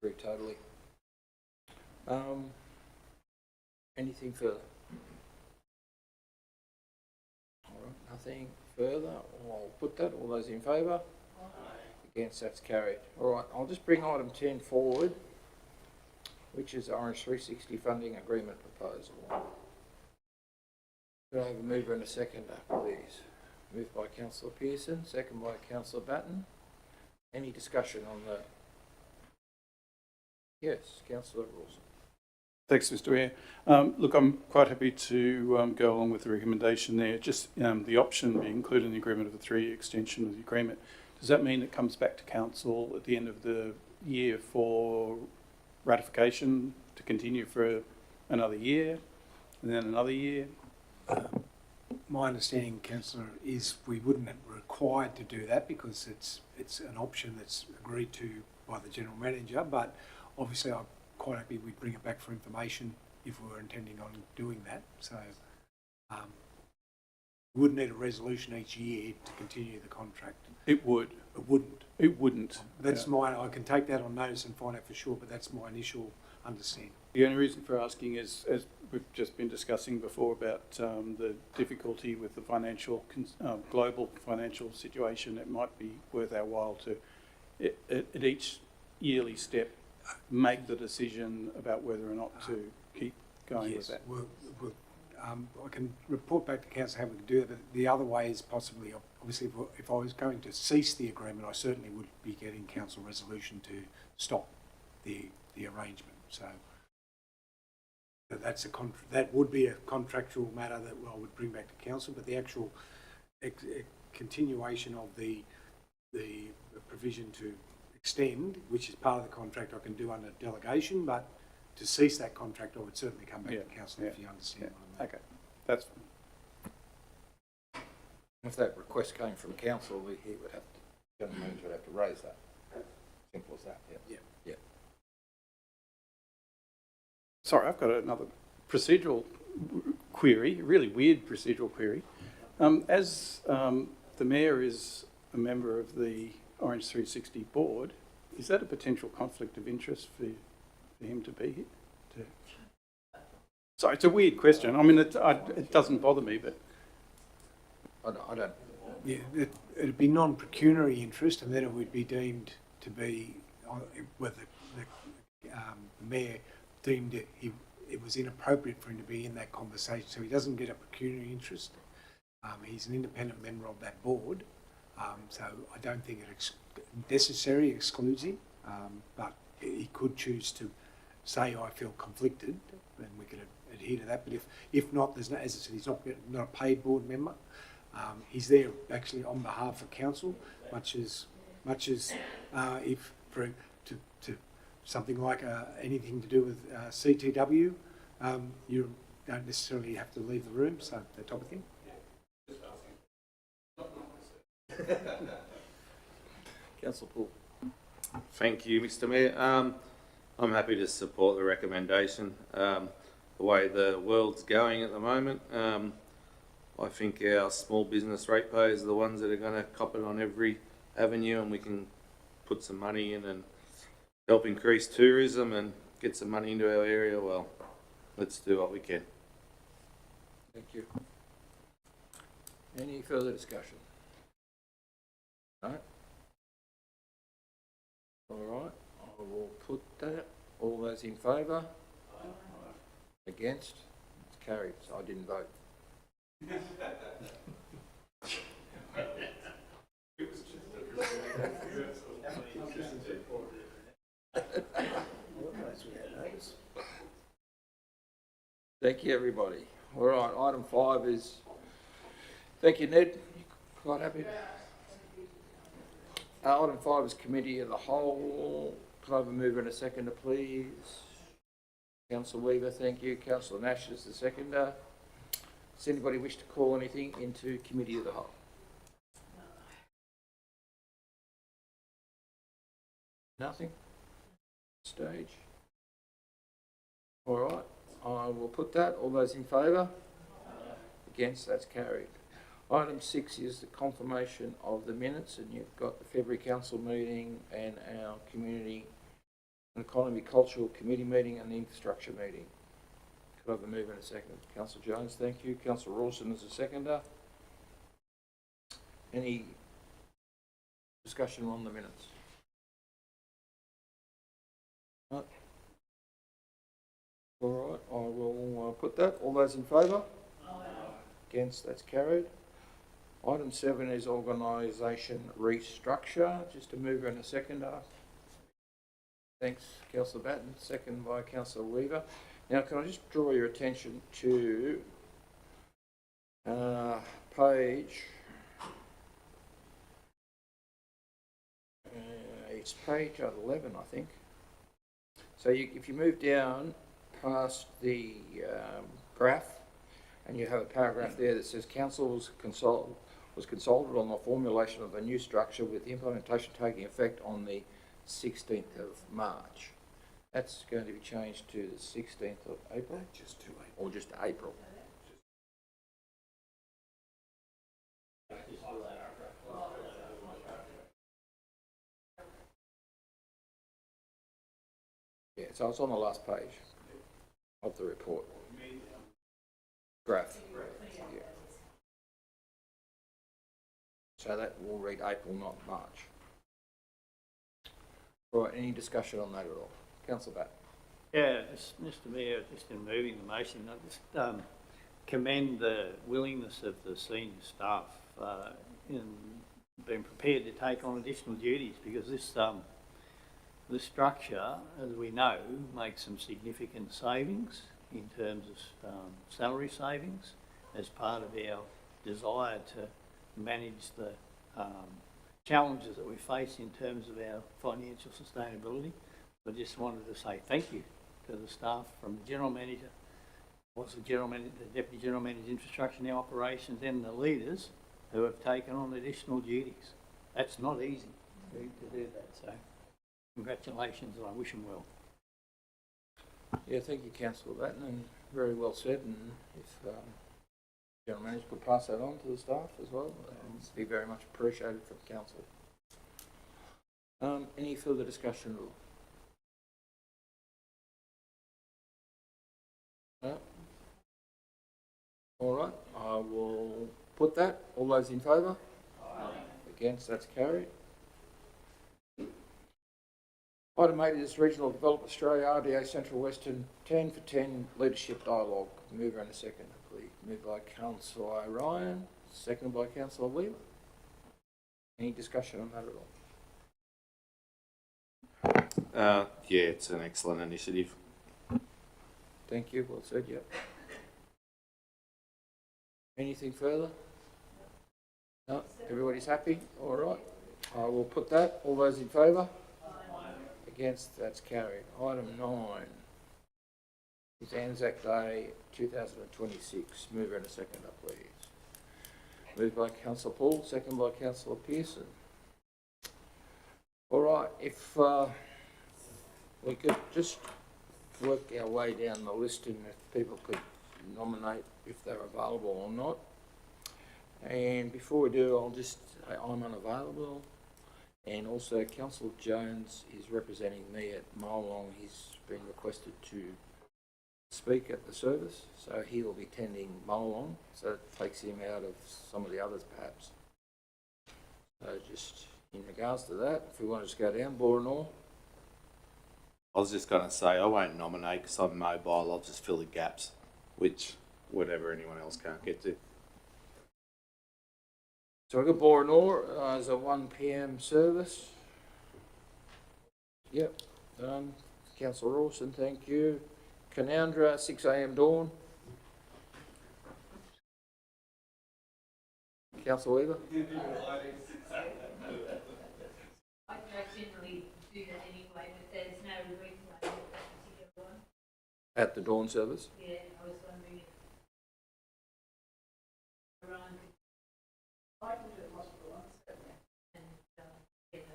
agree totally. Anything further? All right, nothing further. I'll put that. All those in favour? Against, that's carried. All right, I'll just bring item 10 forward, which is Orange 360 funding agreement proposal. Could I have a mover and a seconder, please? Moved by Councillor Pearson, second by Councillor Batten. Any discussion on that? Yes, Councillor Rawson. Thanks, Mr Mayor. Look, I'm quite happy to go along with the recommendation there. Just the option being included in the agreement of the 3-year extension of the agreement. Does that mean it comes back to council at the end of the year for ratification to continue for another year and then another year? My understanding, Councillor, is we wouldn't be required to do that because it's an option that's agreed to by the General Manager, but obviously I'm quite happy we'd bring it back for information if we were intending on doing that. So we wouldn't need a resolution each year to continue the contract. It would. It wouldn't. It wouldn't. That's I can take that on notice and find out for sure, but that's my initial understanding. The only reason for asking is, as we've just been discussing before about the difficulty with the financial, global financial situation, it might be worth our while to, at each yearly step, make the decision about whether or not to keep going with that. I can report back to council how we can do that, but the other way is possibly, obviously, if I was going to cease the agreement, I certainly would be getting council resolution to stop the arrangement. So that would be a contractual matter that I would bring back to council, but the actual continuation of the provision to extend, which is part of the contract, I can do under delegation, but to cease that contract, I would certainly come back to council if you understand what I mean. Okay, that's fine. If that request came from council, he would have to, General Manager would have to raise that. Simple as that. Yeah. Yeah. Sorry, I've got another procedural query, a really weird procedural query. As the Mayor is a member of the Orange 360 board, is that a potential conflict of interest for him to be here? Sorry, it's a weird question. I mean, it doesn't bother me, but... I don't. Yeah, it'd be non-pecuniary interest, and then it would be deemed to be, whether the Mayor deemed it was inappropriate for him to be in that conversation, so he doesn't get a pecuniary interest. He's an independent member of that board, so I don't think it necessarily excludes him, but he could choose to say, I feel conflicted, and we could adhere to that. But if not, there's no, as I said, he's not a paid board member. He's there actually on behalf of council, much as if for to something like anything to do with CTW, you don't necessarily have to leave the room, so that type of thing. Councillor Poole. Thank you, Mr Mayor. I'm happy to support the recommendation. The way the world's going at the moment, I think our small business ratepayers are the ones that are going to cop it on every avenue, and we can put some money in and help increase tourism and get some money into our area. Well, let's do what we can. Thank you. Any further discussion? No? All right, I will put that. All those in favour? Against? It's carried, so I didn't vote. Thank you, everybody. All right, item 5 is, thank you, Ned. You quite happy? Item 5 is committee of the whole. Could I have a mover and a seconder, please? Councillor Weaver, thank you. Councillor Nash is the seconder. Does anybody wish to call anything into committee of the whole? Nothing? Stage? All right, I will put that. All those in favour? Against? That's carried. Item 6 is the confirmation of the minutes, and you've got the February Council meeting and our Community and Economy Cultural Committee meeting and the Infrastructure meeting. Could I have a move and a second? Councillor Jones, thank you. Councillor Rawson is a seconder. Any discussion on the minutes? No? All right, I will put that. All those in favour? Against? That's carried. Item 7 is organisation restructure. Just a mover and a seconder. Thanks, Councillor Batten. Second by Councillor Weaver. Now, can I just draw your attention to page... it's page 11, I think. So if you move down past the graph, and you have a paragraph there that says Council was consulted on the formulation of a new structure with the implementation taking effect on the 16th of March. That's going to be changed to the 16th of April? Just to April. Or just April? Yeah, so it's on the last page of the report. Graph. Yeah. So that will read April, not March. Right, any discussion on that at all? Councillor Batt. Yeah, Mr Mayor, just in moving the motion, I just commend the willingness of the senior staff in being prepared to take on additional duties, because this structure, as we know, makes some significant savings in terms of salary savings as part of our desire to manage the challenges that we face in terms of our financial sustainability. I just wanted to say thank you to the staff, from the General Manager, the Deputy General Manager Infrastructure and Operations, and the leaders who have taken on additional duties. That's not easy to do that, so congratulations, and I wish them well. Yeah, thank you, Councillor Batten, and very well said. And if General Manager could pass that on to the staff as well, it'd be very much appreciated from Council. Any further discussion at all? No? All right, I will put that. All those in favour? Against? That's carried. Item 8 is Regional Develop Australia RDA Central Western 10 for 10 Leadership Dialogue. Mover and a second, please. Moved by Councillor Ryan, seconded by Councillor Weaver. Any discussion on that at all? Yeah, it's an excellent initiative. Thank you, well said, yep. Anything further? No, everybody's happy? All right, I will put that. All those in favour? Against? That's carried. Item 9 is Anzac Day 2026. Mover and a seconder, please. Moved by Councillor Paul, seconded by Councillor Pearson. All right, if We could just work our way down the list and if people could nominate if they're available or not. And before we do, I'll just say I'm unavailable. And also Councillor Jones is representing me at Molong. He's been requested to speak at the service, so he will be tending Molong, so it takes him out of some of the others perhaps. So just in regards to that, if we want to just go down, Boranor. I was just going to say, I won't nominate because I'm mobile. I'll just fill the gaps, which whatever anyone else can't get to. So we've got Boranor as a 1 p.m. service. Yep, done. Councillor Rawson, thank you. Canowindra, 6 a.m. dawn. Councillor Weaver? I generally do that anyway, but there's no reason I do that particular one. At the dawn service? Yeah, I was wondering if Ryan could. I can do it hospital ones, certainly, and get a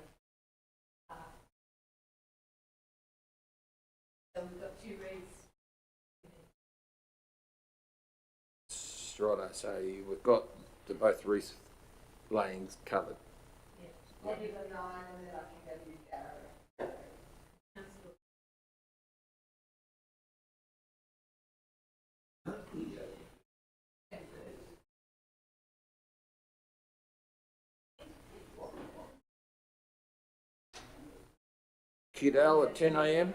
so we've got 2 reads. Righto, so we've got the both wreath layings covered. Yeah. I'll do the 9 and then I can go to Gareth. Councillor. Kidal at 10 a.m.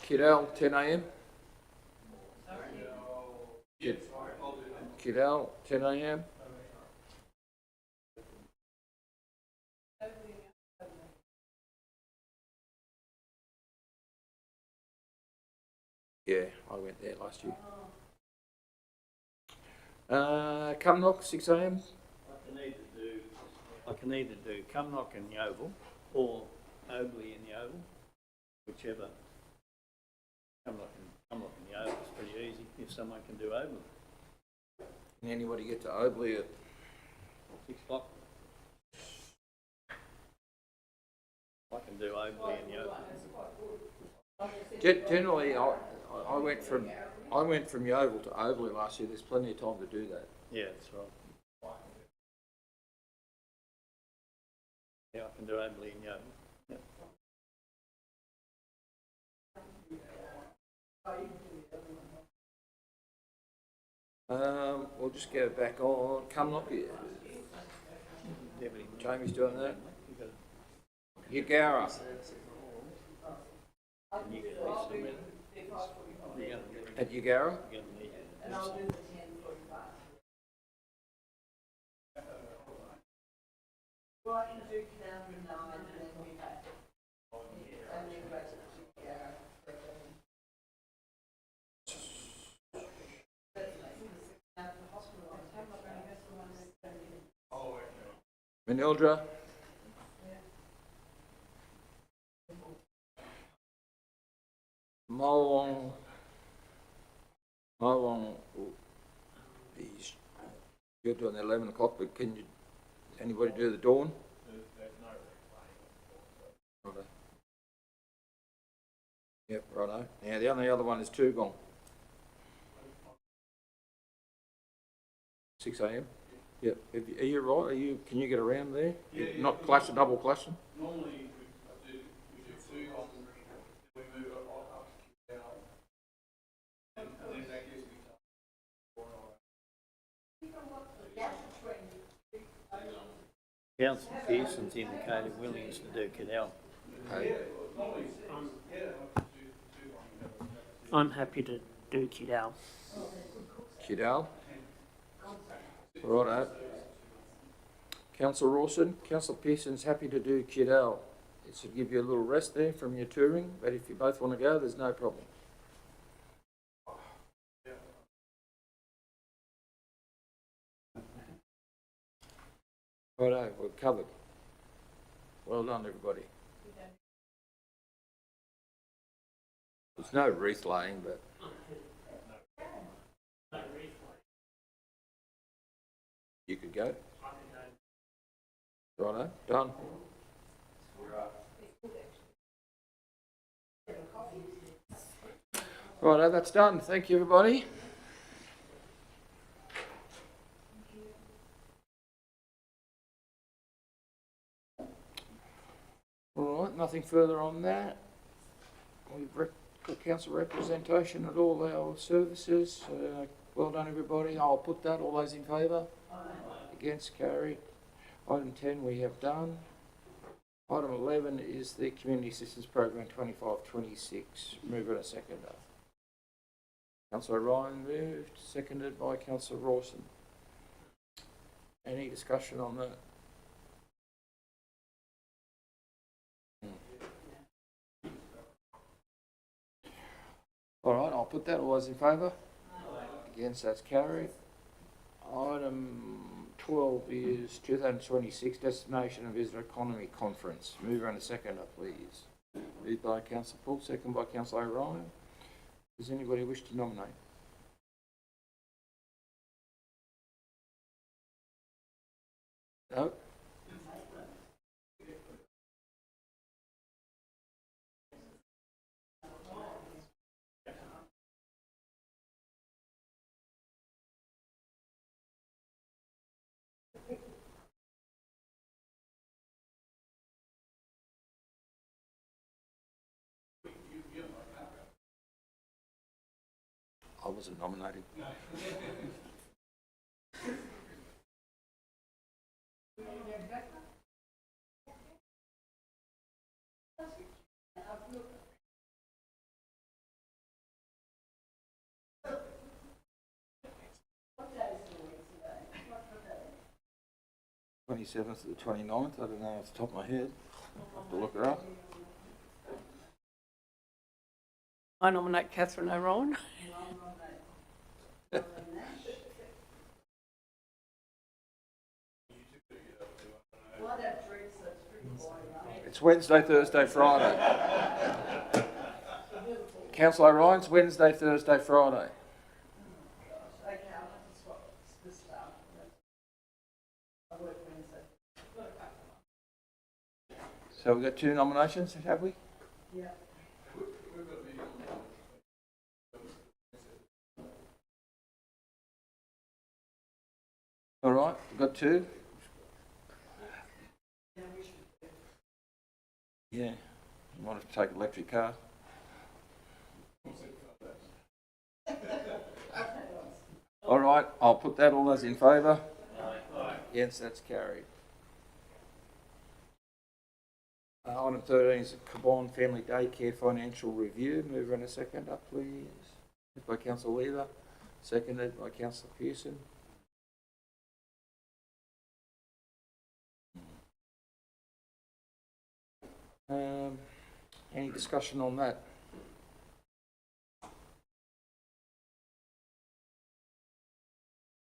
Kidal, 10 a.m. Kidal, 10 a.m. Yeah, I went there last year. Cumnock, 6 a.m. I can either do Cumnock in the Oval or Obley in the Oval, whichever. Cumnock in the Oval is pretty easy if someone can do Obley. Can anybody get to Obley at 6 o'clock. I can do Obley in the Oval. Generally, I went from Yeovil to Obley last year. There's plenty of time to do that. Yeah, that's right. Yeah, I can do Obley in the Oval. Yep. We'll just go back on Cumnock. Jamie's doing that. Yagara. At Yagara. And I'll do the 10:45. Well, I can do Canowindra 9 and then we back. And then go to Gareth. Manildra. Molong. You're doing the 11 o'clock, but can you, anybody do the dawn? Righto. Yep, righto. Now the only other one is Tugong. 6 a.m. Yep. Are you right? Can you get around there? Yeah, not clashing, double clashing? Normally we do two on we move it up to down. And then that gives me time. Councillor Pearson's indicated willingness to do Cadell. Okay. I'm happy to do Kidal. Kidal. Righto. Councillor Rawson, Councillor Pearson's happy to do Kidal. It should give you a little rest there from your touring, but if you both want to go, there's no problem. Righto, we're covered. Well done, everybody. There's no wreath laying, but... You could go. Righto, done. Righto, that's done. Thank you, everybody. All right, nothing further on that. We've got council representation at all our services. Well done, everybody. I'll put that. All those in favour? Against, carried. Item 10 we have done. Item 11 is the Community Assistance Program 25-26. Mover and a seconder. Councillor Ryan moved, seconded by Councillor Rawson. Any discussion on that? All right, I'll put that. All those in favour? Against, that's carried. Item 12 is 2026 Destination and Visitor Economy Conference. Mover and a seconder, please. Moved by Councillor Paul, second by Councillor O'Ryan. Does anybody wish to nominate? No? I wasn't nominated. What day is the week today? 27th to the 29th, I don't know off the top of my head. I'll have to look it up. I nominate Catherine O'Ryan. It's Wednesday, Thursday, Friday. Councillor O'Ryan's Wednesday, Thursday, Friday. So we've got 2 nominations, have we? Yeah. All right, we've got 2. Yeah, you might have to take electric car. All right, I'll put that. All those in favour? Yes, that's carried. Item 13 is the Cabon Family Daycare Financial Review. Mover and a seconder, please. Moved by Councillor Weaver, seconded by Councillor Pearson. Any discussion on that?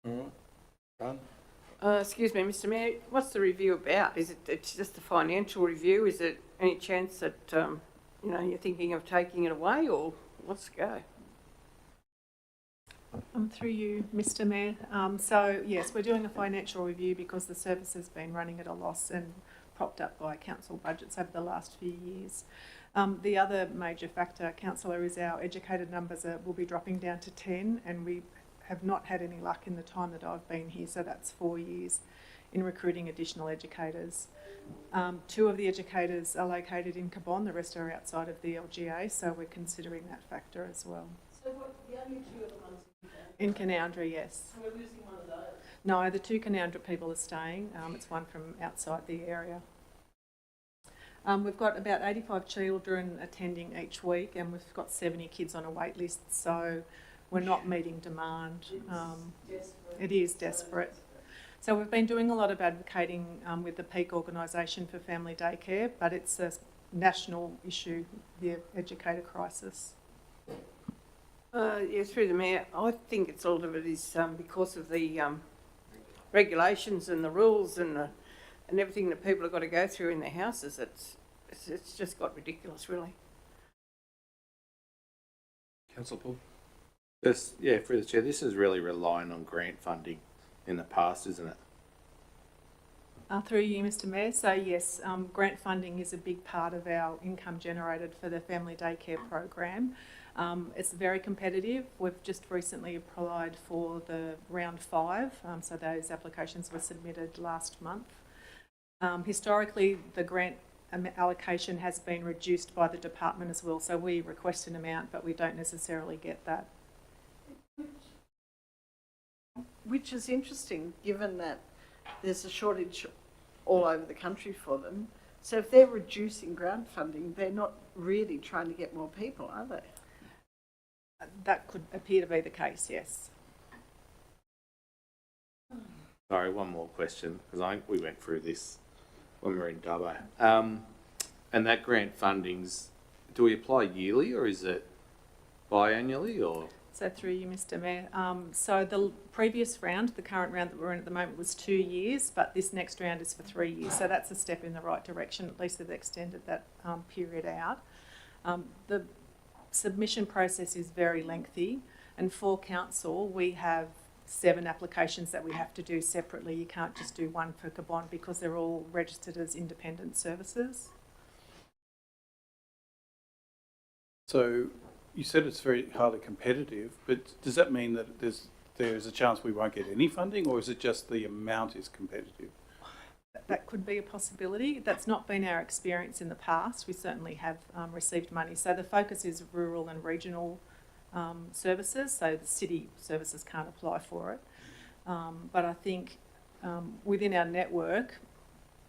All right, done. Excuse me, Mr Mayor, what's the review about? Is it's just a financial review? Is it any chance that, you know, you're thinking of taking it away, or what's the go? Through you, Mr Mayor. So yes, we're doing a financial review because the service has been running at a loss and propped up by council budgets over the last few years. The other major factor, councillor, is our educated numbers will be dropping down to 10, and we have not had any luck in the time that I've been here, so that's 4 years, in recruiting additional educators. 2 of the educators are located in Cabon, the rest are outside of the LGA, so we're considering that factor as well. So what, the only 2 are the ones in Canowindra, yes. So we're losing one of those? No, the 2 Canowindra people are staying. It's one from outside the area. We've got about 85 children attending each week, and we've got 70 kids on a wait list, so we're not meeting demand. It is desperate. So we've been doing a lot of advocating with the Peak Organisation for Family Daycare, but it's a national issue, the educator crisis. Yeah, through the Mayor, I think it's all of it is because of the regulations and the rules and everything that people have got to go through in their houses. It's just got ridiculous, really. Councillor Paul. This, yeah, through the chair, this is really relying on grant funding in the past, isn't it? Through you, Mr Mayor. So yes, grant funding is a big part of our income generated for the family daycare program. It's very competitive. We've just recently applied for the round 5, so those applications were submitted last month. Historically, the grant allocation has been reduced by the department as well, so we request an amount, but we don't necessarily get that. Which is interesting, given that there's a shortage all over the country for them. So if they're reducing grant funding, they're not really trying to get more people, are they? That could appear to be the case, yes. Sorry, one more question, because I think we went through this when we were in Dubbo. And that grant funding's, do we apply yearly or is it biannually or? So through you, Mr Mayor. So the previous round, the current round that we're in at the moment, was 2 years, but this next round is for 3 years. So that's a step in the right direction. At least they've extended that period out. The submission process is very lengthy, and for council, we have 7 applications that we have to do separately. You can't just do one for Cabonne because they're all registered as independent services. So you said it's very highly competitive, but does that mean that there's a chance we won't get any funding, or is it just the amount is competitive? That could be a possibility. That's not been our experience in the past. We certainly have received money. So the focus is rural and regional services, so the city services can't apply for it. But I think within our network,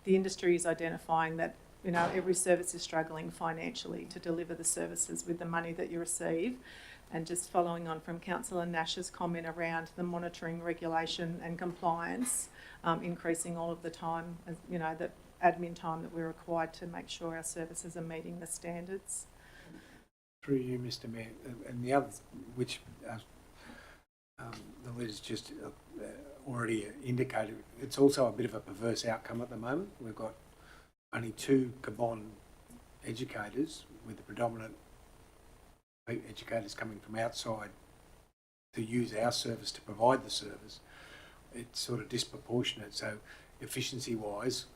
the industry is identifying that every service is struggling financially to deliver the services with the money that you receive. And just following on from Councillor Nash's comment around the monitoring, regulation and compliance, increasing all of the time, the admin time that we're required to make sure our services are meeting the standards. Through you, Mr Mayor, and the others, which the leader's just already indicated, it's also a bit of a perverse outcome at the moment. We've got only 2 Cabonne educators, with the predominant educators coming from outside to use our service to provide the service. It's sort of disproportionate, so efficiency-wise,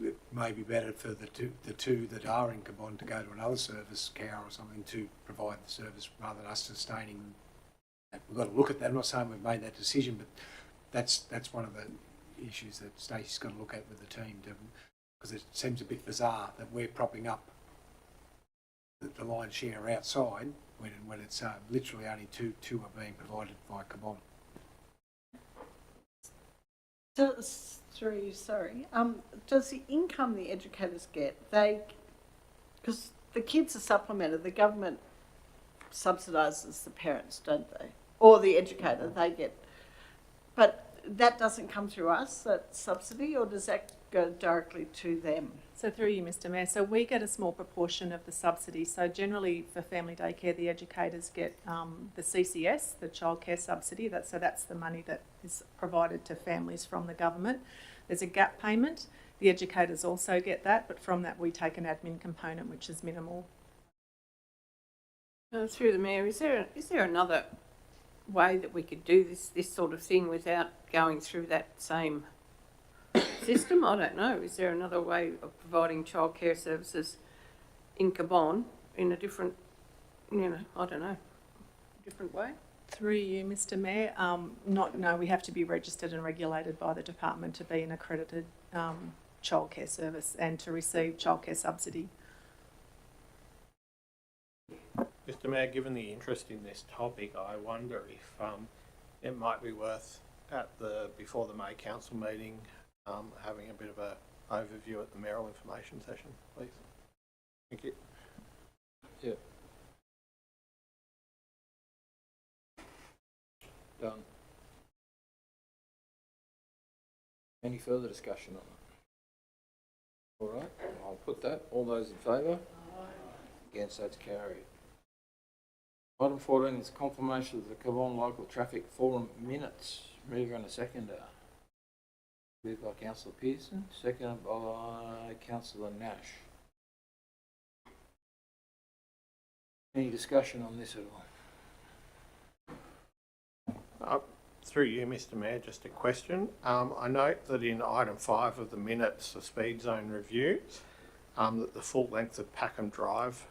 it may be better for the two that are in Cabonne to go to another service, COW or something, to provide the service rather than us sustaining. We've got to look at that. I'm not saying we've made that decision, but that's one of the issues that Stacey's got to look at with the team, because it seems a bit bizarre that we're propping up the lion's share outside when it's literally only two are being provided by Cabonne. Does the income the educators get, because the kids are supplemented, the government subsidises the parents, don't they? Or the educator, they get, but that doesn't come through us, that subsidy, or does that go directly to them? So through you, Mr Mayor, so we get a small proportion of the subsidy. So generally for family daycare, the educators get the CCS, the childcare subsidy. That's the money that is provided to families from the government. There's a gap payment. The educators also get that, but from that we take an admin component, which is minimal. Through the Mayor, is there another way that we could do this sort of thing without going through that same system? I don't know. Is there another way of providing childcare services in Cabonne in a different, I don't know, different way? Through you, Mr Mayor, no, we have to be registered and regulated by the department to be an accredited childcare service and to receive childcare subsidy. Mr Mayor, given the interest in this topic, I wonder if it might be worth before the May Council meeting having a bit of an overview at the mayoral information session, please. Thank you. Yeah. Done. Any further discussion on it? All right, I'll put that. All those in favour? Against, that's carried. Item 14 is confirmation of the Cabonne Local Traffic Forum minutes. Mover and a seconder. Moved by Councillor Pearson, seconded by Councillor Nash. Any discussion on this at all? Through you, Mr Mayor, just a question. I note that in item 5 of the minutes, the speed zone review, that the full length of Packham Drive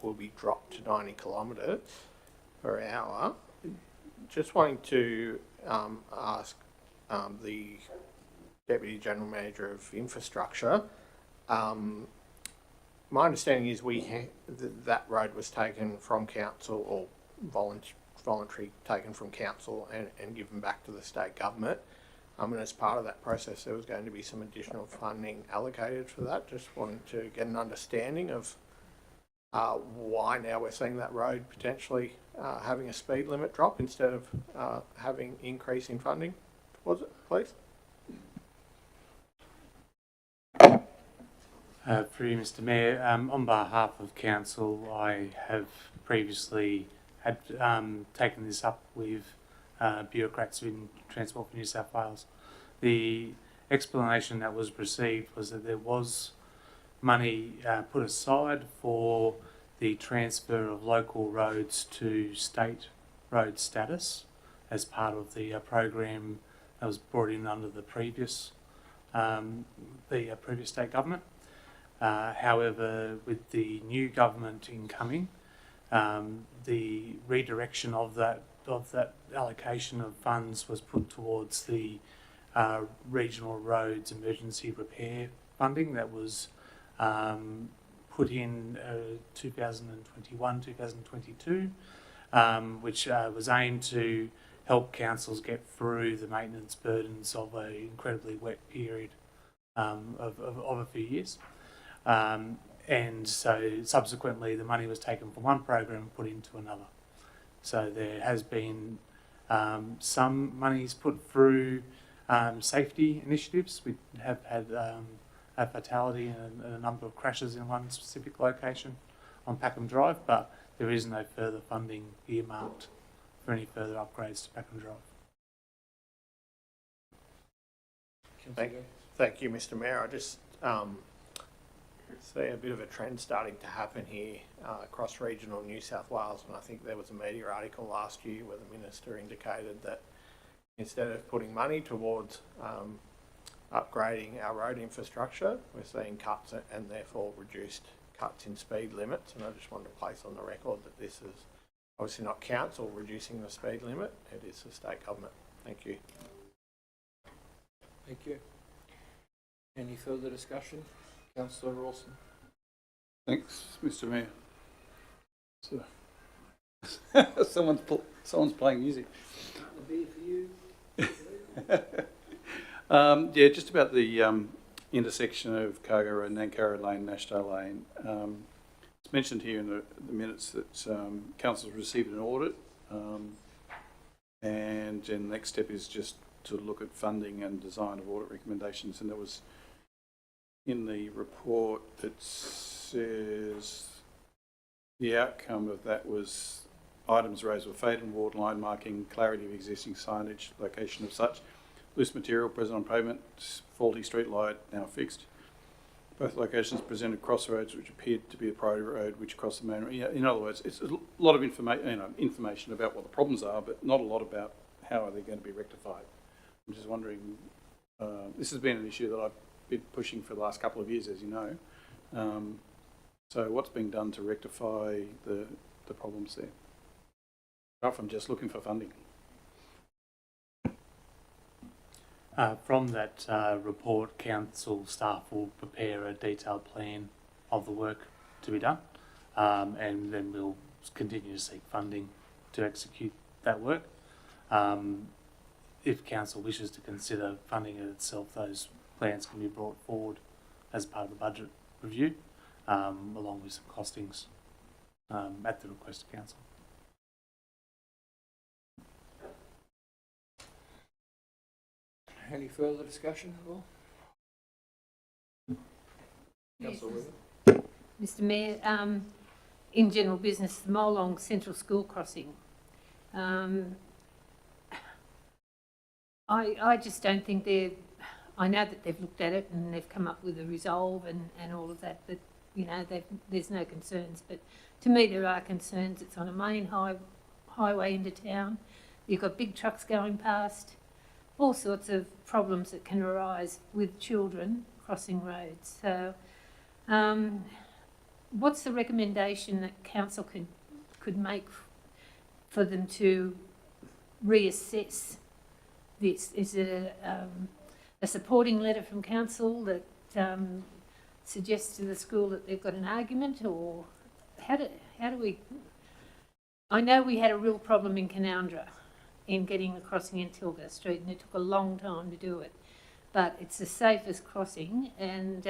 will be dropped to 90 kilometres per hour. Just wanting to ask the Deputy General Manager of Infrastructure. My understanding is that road was taken from council, or voluntary taken from council and given back to the state government. And as part of that process, there was going to be some additional funding allocated for that. Just wanting to get an understanding of why now we're seeing that road potentially having a speed limit drop instead of having increase in funding. Was it, please? Through you, Mr Mayor, on behalf of Council, I have previously had taken this up with bureaucrats in Transport for New South Wales. The explanation that was received was that there was money put aside for the transfer of local roads to state road status as part of the program that was brought in under the previous state government. However, with the new government incoming, the redirection of that allocation of funds was put towards the regional roads emergency repair funding that was put in 2021-2022, which was aimed to help councils get through the maintenance burdens of an incredibly wet period of a few years. And so subsequently the money was taken from one program and put into another. So there has been some monies put through safety initiatives. We have had a fatality and a number of crashes in one specific location on Packham Drive, but there is no further funding earmarked for any further upgrades to Packham Drive. Thank you, Mr Mayor. I just see a bit of a trend starting to happen here across regional New South Wales, and I think there was a media article last year where the Minister indicated that instead of putting money towards upgrading our road infrastructure, we're seeing cuts and therefore reduced cuts in speed limits. And I just wanted to place on the record that this is obviously not council reducing the speed limit, it is the state government. Thank you. Thank you. Any further discussion? Councillor Rawson. Thanks, Mr Mayor. So, someone's playing music. A beer for you. Yeah, just about the intersection of Cargo Road, Nankara Lane, Nashdale Lane. It's mentioned here in the minutes that council's received an audit, and then the next step is just to look at funding and design of audit recommendations. And there was in the report that says the outcome of that was items raised were fade and ward line marking, clarity of existing signage, location of such, loose material present on pavement, faulty street light now fixed. Both locations presented crossroads which appeared to be a priority road which crossed the main road. In other words, it's a lot of information about what the problems are, but not a lot about how are they going to be rectified. I'm just wondering, this has been an issue that I've been pushing for the last couple of years, as you know. So what's being done to rectify the problems there? Apart from just looking for funding. From that report, council staff will prepare a detailed plan of the work to be done, and then we'll continue to seek funding to execute that work. If council wishes to consider funding it itself, those plans can be brought forward as part of the budget review, along with some costings at the request of council. Any further discussion at all? Councillor Weaver. Mr Mayor, in general business, the Molong Central School crossing. I just don't think I know that they've looked at it and they've come up with a resolve and all of that, but you know, there's no concerns. But to me there are concerns. It's on a main highway into town. You've got big trucks going past, all sorts of problems that can arise with children crossing roads. So what's the recommendation that council could make for them to reassess this? Is it a supporting letter from council that suggests to the school that they've got an argument, or how do we? I know we had a real problem in Canowindra in getting the crossing in Tilga Street, and it took a long time to do it, but it's the safest crossing, and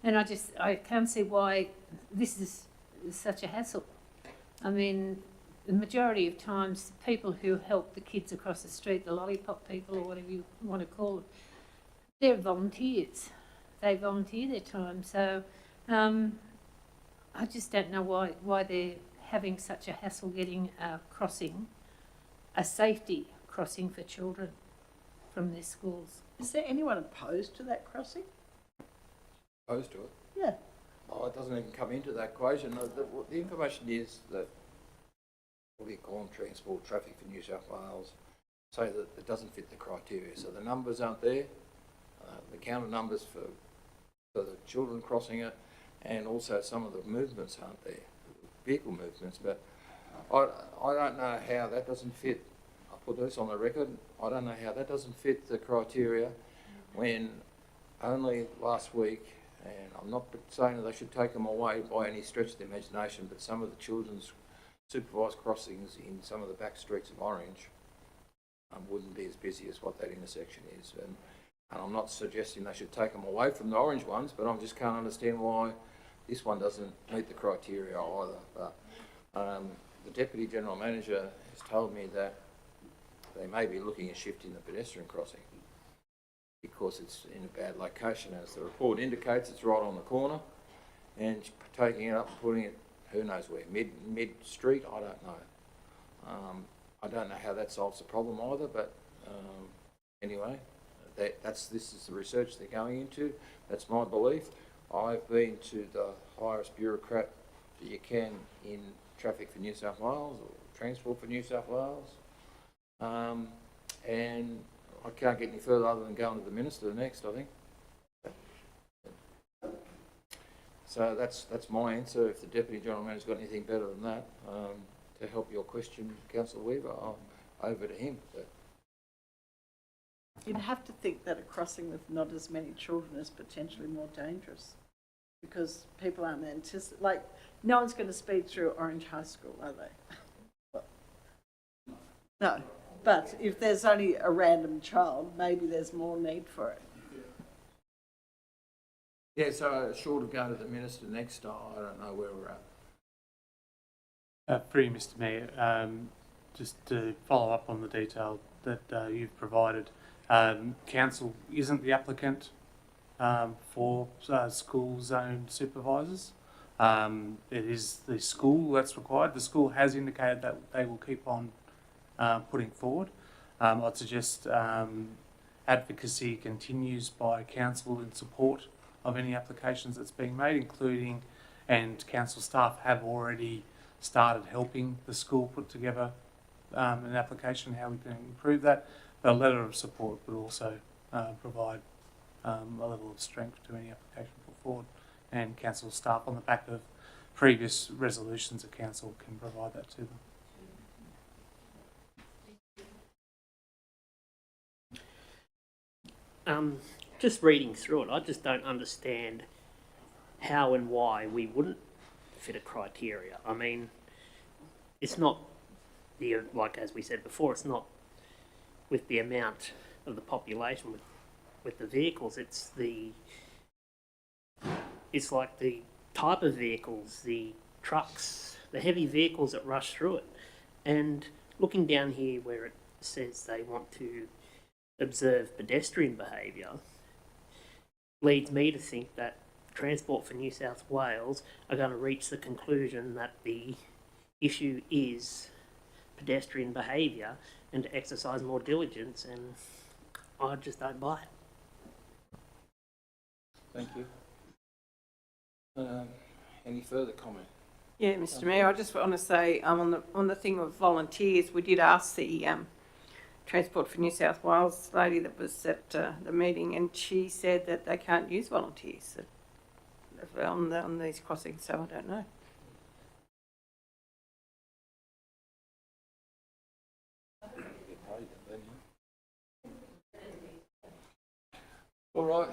I can't see why this is such a hassle. I mean, the majority of times, people who help the kids across the street, the lollipop people or whatever you want to call them, they're volunteers. They volunteer their time. So I just don't know why they're having such a hassle getting a crossing, a safety crossing for children from their schools. Is there anyone opposed to that crossing? Opposed to it? Yeah. Oh, it doesn't even come into that equation. The information is that, what do you call them, Transport Traffic for New South Wales, say that it doesn't fit the criteria. So the numbers aren't there, the counter numbers for the children crossing it, and also some of the movements aren't there, vehicle movements. But I don't know how that doesn't fit. I'll put this on the record. I don't know how that doesn't fit the criteria when only last week, and I'm not saying that they should take them away by any stretch of the imagination, but some of the children's supervised crossings in some of the back streets of Orange wouldn't be as busy as what that intersection is. And I'm not suggesting they should take them away from the orange ones, but I just can't understand why this one doesn't meet the criteria either. But the Deputy General Manager has told me that they may be looking at shifting the pedestrian crossing because it's in a bad location. As the report indicates, it's right on the corner, and taking it up and putting it who knows where, mid-street, I don't know. I don't know how that solves the problem either, but anyway, this is the research they're going into. That's my belief. I've been to the highest bureaucrat that you can in Traffic for New South Wales, or Transport for New South Wales, and I can't get any further other than going to the Minister next, I think. So that's my answer. If the Deputy General Manager's got anything better than that to help your question, Councillor Weaver, over to him. But You'd have to think that a crossing with not as many children is potentially more dangerous because people aren't anticipating, like, no one's going to speed through Orange High School, are they? No, but if there's only a random child, maybe there's more need for it. yeah, so short of going to the Minister next, I don't know where we're at. Through you, Mr Mayor, just to follow up on the detail that you've provided, council isn't the applicant for school zone supervisors. It is the school that's required. The school has indicated that they will keep on putting forward. I'd suggest advocacy continues by council in support of any applications that's being made, including, and council staff have already started helping the school put together an application, how we can improve that. A letter of support would also provide a level of strength to any application put forward, and council staff on the back of previous resolutions of council can provide that to them. Just reading through it, I just don't understand how and why we wouldn't fit a criteria. I mean, it's not like as we said before, it's not with the amount of the population with the vehicles. It's like the type of vehicles, the trucks, the heavy vehicles that rush through it. And looking down here where it says they want to observe pedestrian behaviour leads me to think that Transport for New South Wales are going to reach the conclusion that the issue is pedestrian behaviour and to exercise more diligence, and I just don't buy it. Thank you. Any further comment? Yeah, Mr Mayor, I just want to say on the thing of volunteers, we did ask the Transport for New South Wales lady that was at the meeting, and she said that they can't use volunteers. That on these crossings, so I don't know. All right.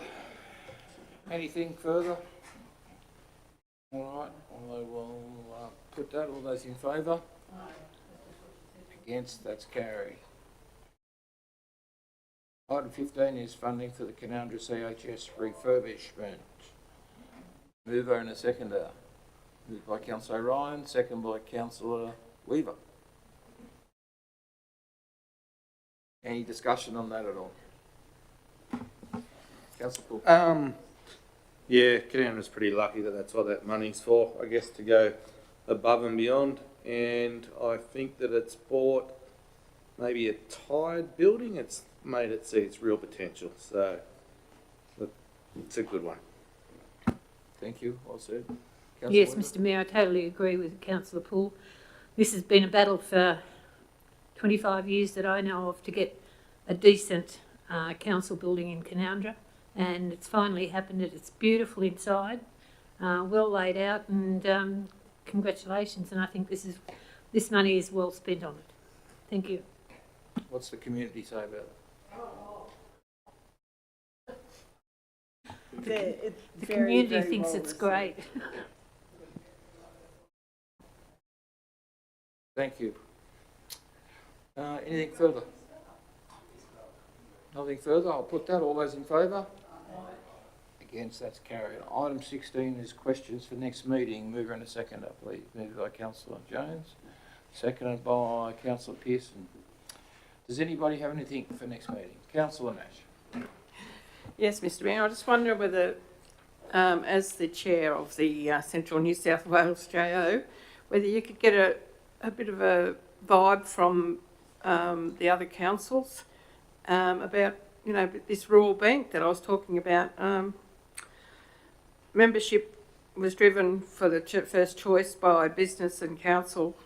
Anything further? All right, I will put that. All those in favour? Against? That's carried. Item 15 is funding for the Canowindra CHS refurbishment. Mover and a seconder. Moved by Councillor Ryan, second by Councillor Weaver. Any discussion on that at all? Councillor Cook. Yeah, Canowndra's pretty lucky that that's what that money's for, I guess, to go above and beyond. And I think that it's bought maybe a tired building. It's made it see its real potential. So it's a good one. Thank you. Well said. Yes, Weaver? Mr Mayor, I totally agree with Councillor Poole. This has been a battle for 25 years that I know of to get a decent council building in Canoundra, and it's finally happened. It's beautiful inside, well laid out, and congratulations. And I think this money is well spent on it. Thank you. What's the community say about it? The community thinks it's great. Thank you. Anything further? Nothing further. I'll put that. All those in favour? Against? That's carried. Item 16 is questions for next meeting. Mover and a seconder, please. Moved by Councillor Jones, seconded by Councillor Pearson. Does anybody have anything for next meeting? Councillor Nash. Yes, Mr Mayor, I just wonder whether, as the chair of the Central New South Wales JO, whether you could get a bit of a vibe from the other councils about, you know, this rural bank that I was talking about. Membership was driven for the first choice by business and council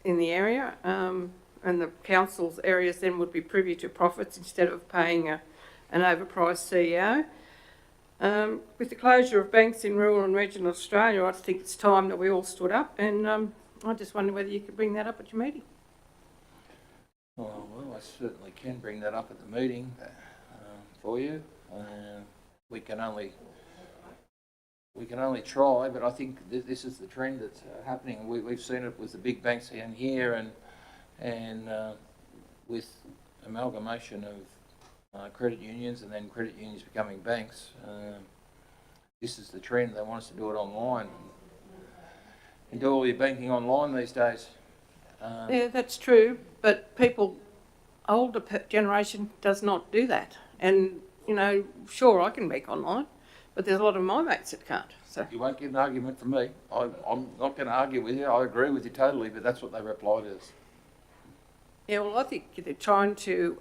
in the area, and the council's areas then would be privy to profits instead of paying an overpriced CEO. With the closure of banks in rural and regional Australia, I think it's time that we all stood up, and I just wonder whether you could bring that up at your meeting. Oh, well, I certainly can bring that up at the meeting for you. We can only try, but I think this is the trend that's happening. We've seen it with the big banks down here, and with amalgamation of credit unions and then credit unions becoming banks. This is the trend. They want us to do it online and do all your banking online these days. Yeah, that's true, but older generation does not do that. And, you know, sure, I can bank online, but there's a lot of my mates that can't. So You won't get an argument from me. I'm not going to argue with you. I agree with you totally, but that's what they replied as. yeah, well, I think they're trying to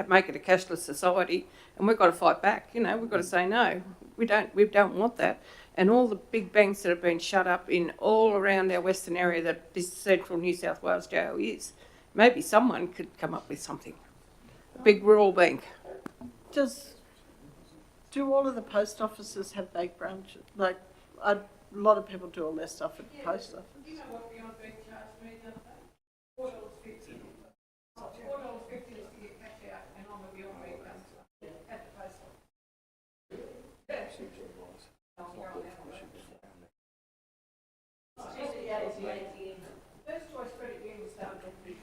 make it a cashless society, and we've got to fight back. You know, we've got to say no. We don't want that. And all the big banks that have been shut up in all around our western area that this Central New South Wales JO is, maybe someone could come up with something. A big rural bank. Do all of the post offices have bank branches? Like, a lot of people do all their stuff at the post office. Do you know what Beyond Bank charged me the other day? $4.50. $4.50 to get cash out, and I'm a Beyond Bank customer at the post office. First choice credit union started off with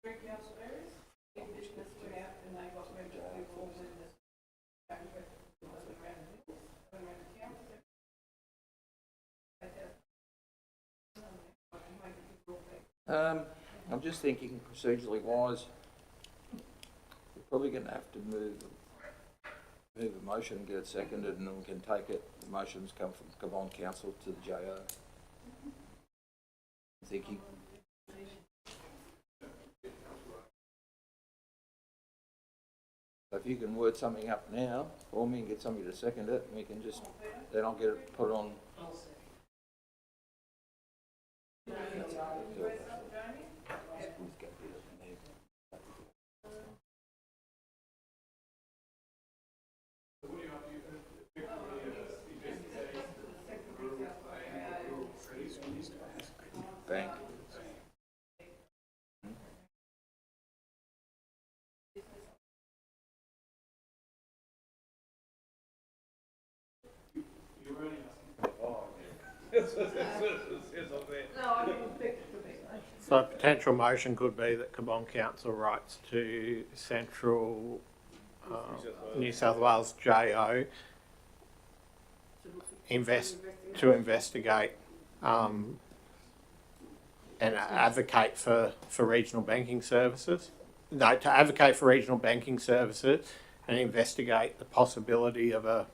three council areas. Big business went out and they got rid of the forms in the I'm just thinking procedurally wise, we're probably going to have to move a motion and get it seconded, and then we can take it. The motions come from Cabon Council to the JO. I'm thinking. So if you can word something up now for me and get somebody to second it, and we can just, then I'll get it put on. bank. So a potential motion could be that Cabong Council writes to Central New South Wales JO to investigate and advocate for regional banking services. No, to advocate for regional banking services and investigate the possibility of a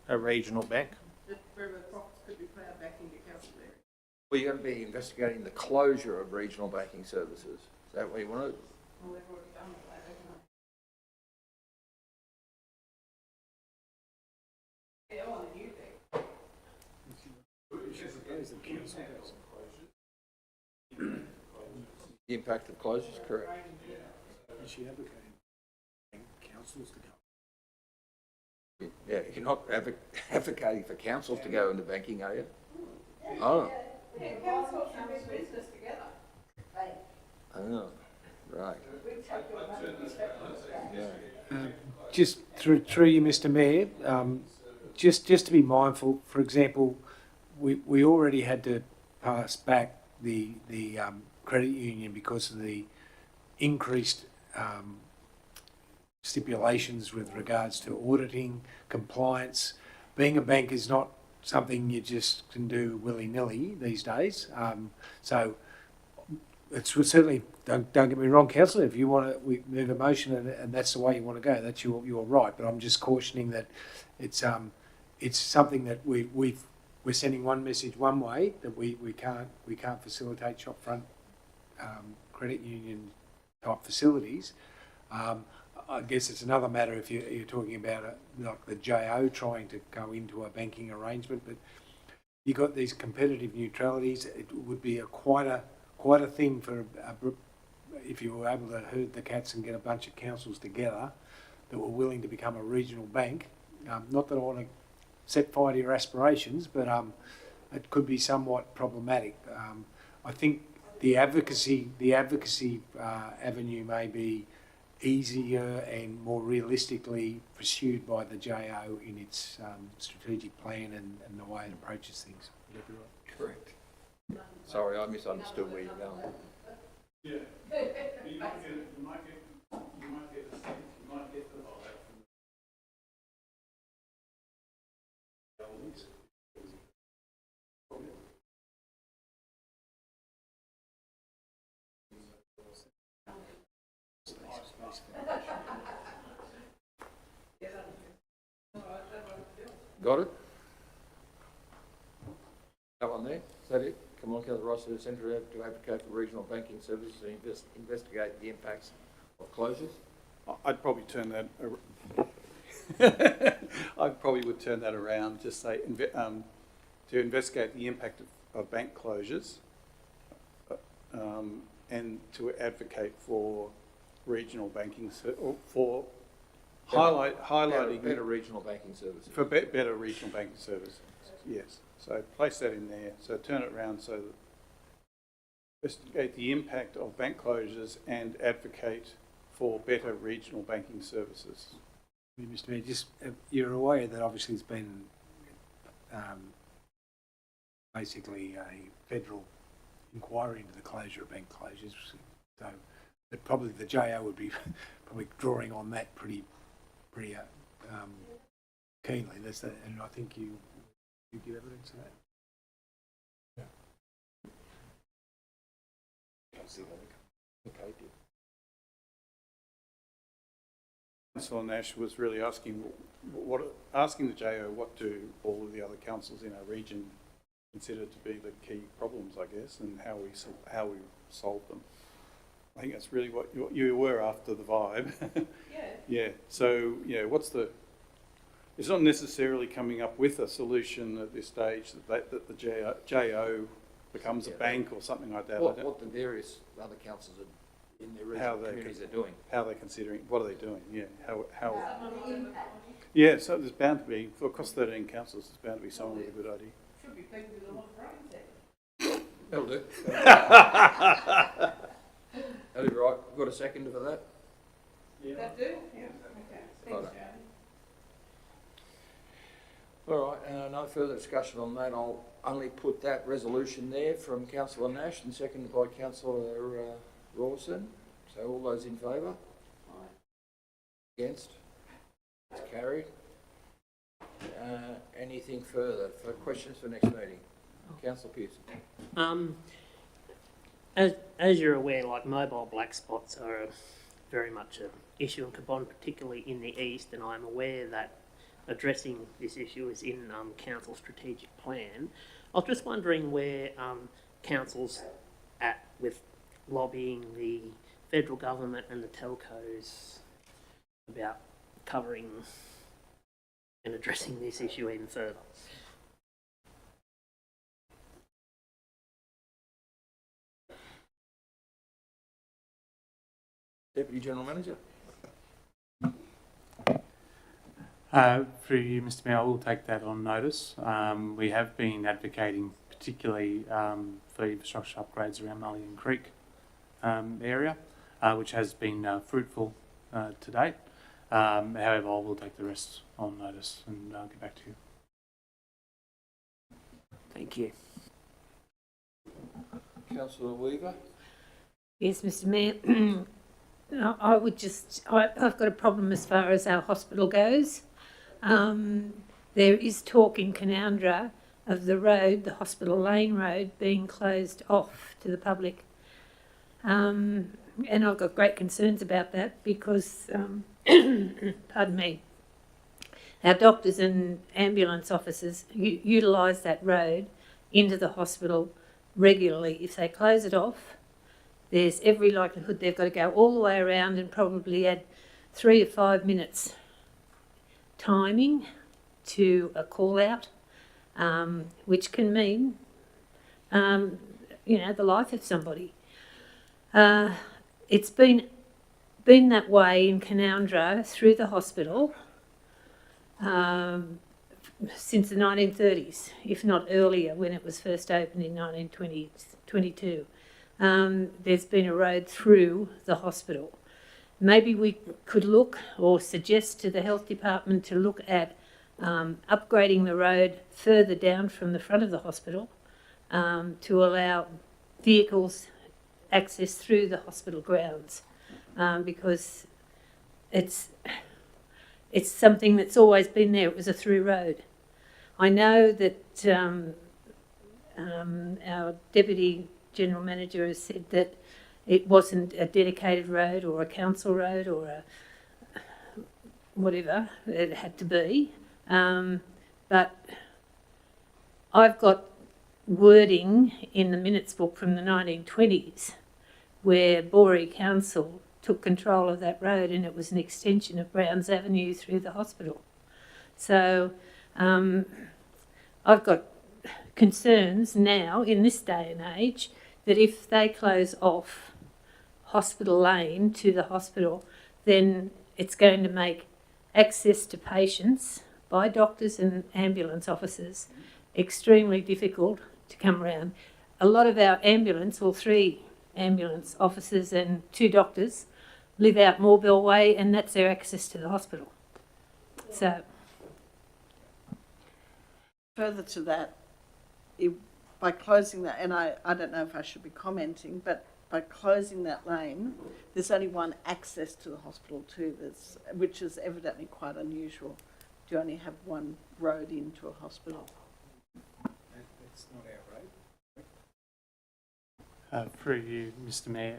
regional bank. Well, you're going to be investigating the closure of regional banking services. Is that what you want to? The impact of closures, correct. Is she advocating councils to go? Yeah, you're not advocating for councils to go into banking, are you? Oh. Oh, right. Yeah. Just through you, Mr. Mayor, just to be mindful, for example, we already had to pass back the credit union because of the increased stipulations with regards to auditing, compliance. Being a bank is not something you just can do willy-nilly these days. So it's certainly, don't get me wrong, Councillor, if you want to, we move a motion and that's the way you want to go, that's your right. But I'm just cautioning that it's something that we're sending one message one way, that we can't facilitate shopfront credit union type facilities. I guess it's another matter if you're talking about like the JO trying to go into a banking arrangement, but you've got these competitive neutralities. It would be quite a thing for if you were able to herd the cats and get a bunch of councils together that were willing to become a regional bank. Not that I want to set fire to your aspirations, but it could be somewhat problematic. I think the advocacy avenue may be easier and more realistically pursued by the JO in its strategic plan and the way it approaches things. Would that be right? Correct. Sorry, I misunderstood where you're going. Yeah. You might get the Got it? That one there? Is that it? Come on, Councillor Ross, to the centre to advocate for regional banking services and investigate the impacts of closures? I'd probably turn that. I probably would turn that around. Just say to investigate the impact of bank closures, and to advocate for regional banking for highlighting better regional banking services. For better regional banking services. Yes. So place that in there. So turn it around so that investigate the impact of bank closures and advocate for better regional banking services. Mr. Mayor, just you're aware that obviously there's been basically a federal inquiry into the closure of bank closures. So that probably the JO would be probably drawing on that pretty keenly. That's that, and I think you give evidence of that. Okay. Councillor Nash was really asking the JO what do all of the other councils in our region consider to be the key problems, I guess, and how we solve them. I think that's really what you were after, the vibe. Yeah. So it's not necessarily coming up with a solution at this stage that the JO becomes a bank or something like that. What the various other councils in their regional communities are doing. How they're considering, what are they doing? Yeah. How. Yeah. So there's bound to be, for across 13 councils, there's bound to be someone with a good idea. Should be people with a lot of brains there. That'll do. That'll be right. Got a second for that? That do? Yeah. Okay. Righto. All right, no further discussion on that. I'll only put that resolution there from Councillor Nash and seconded by Councillor Rawson. So all those in favour? Against? It's carried. Anything further for questions for next meeting? Councillor Pearson. As you're aware, like mobile black spots are very much an issue in Cabonne, particularly in the east, and I'm aware that addressing this issue is in council strategic plan. I was just wondering where council's at with lobbying the federal government and the telcos about covering and addressing this issue even further. Deputy General Manager. Through you, Mr Mayor, I will take that on notice. We have been advocating particularly for infrastructure upgrades around Mulligan Creek area, which has been fruitful to date. However, I will take the rest on notice and get back to you. Thank you. Councillor Weaver. Yes, Mr Mayor. I would just, I've got a problem as far as our hospital goes. There is talk in Canowindra of the road, the Hospital Lane Road, being closed off to the public. And I've got great concerns about that because, pardon me, our doctors and ambulance officers utilise that road into the hospital regularly. If they close it off, there's every likelihood they've got to go all the way around and probably add 3 to 5 minutes timing to a call out, which can mean, the life of somebody. It's been that way in Canowindra through the hospital since the 1930s, if not earlier, when it was first opened in 1922. There's been a road through the hospital. Maybe we could look or suggest to the health department to look at upgrading the road further down from the front of the hospital to allow vehicles access through the hospital grounds, because it's something that's always been there. It was a through road. I know that our Deputy General Manager has said that it wasn't a dedicated road or a council road or a whatever it had to be. But I've got wording in the minutes book from the 1920s where Boree Council took control of that road, and it was an extension of Browns Avenue through the hospital. So I've got concerns now in this day and age that if they close off Hospital Lane to the hospital, then it's going to make access to patients by doctors and ambulance officers extremely difficult to come around. A lot of our ambulance, well, 3 ambulance officers and 2 doctors live out Moorbell Way, and that's their access to the hospital. So, Further to that, by closing that, and I don't know if I should be commenting, but by closing that lane, there's only one access to the hospital too, which is evidently quite unusual. You only have one road into a hospital. That's not our road. Through you, Mr Mayor,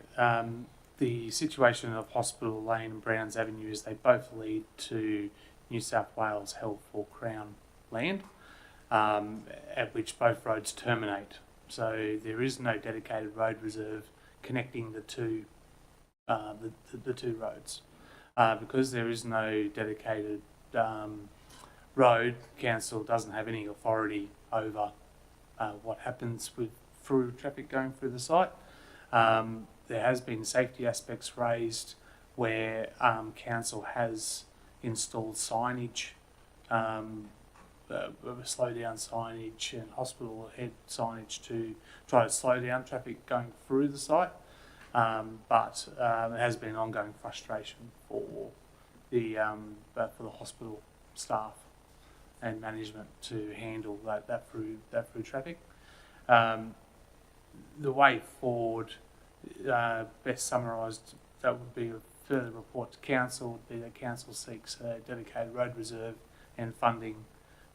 the situation of Hospital Lane and Browns Avenue is they both lead to New South Wales held for Crown land, at which both roads terminate. So there is no dedicated road reserve connecting the two roads. Because there is no dedicated road, council doesn't have any authority over what happens with through traffic going through the site. There has been safety aspects raised where council has installed signage slow down signage and hospital head signage to try to slow down traffic going through the site. But it has been an ongoing frustration for the hospital staff and management to handle that through traffic. The way forward, best summarised, that would be a further report to council. Would be that council seeks a dedicated road reserve and funding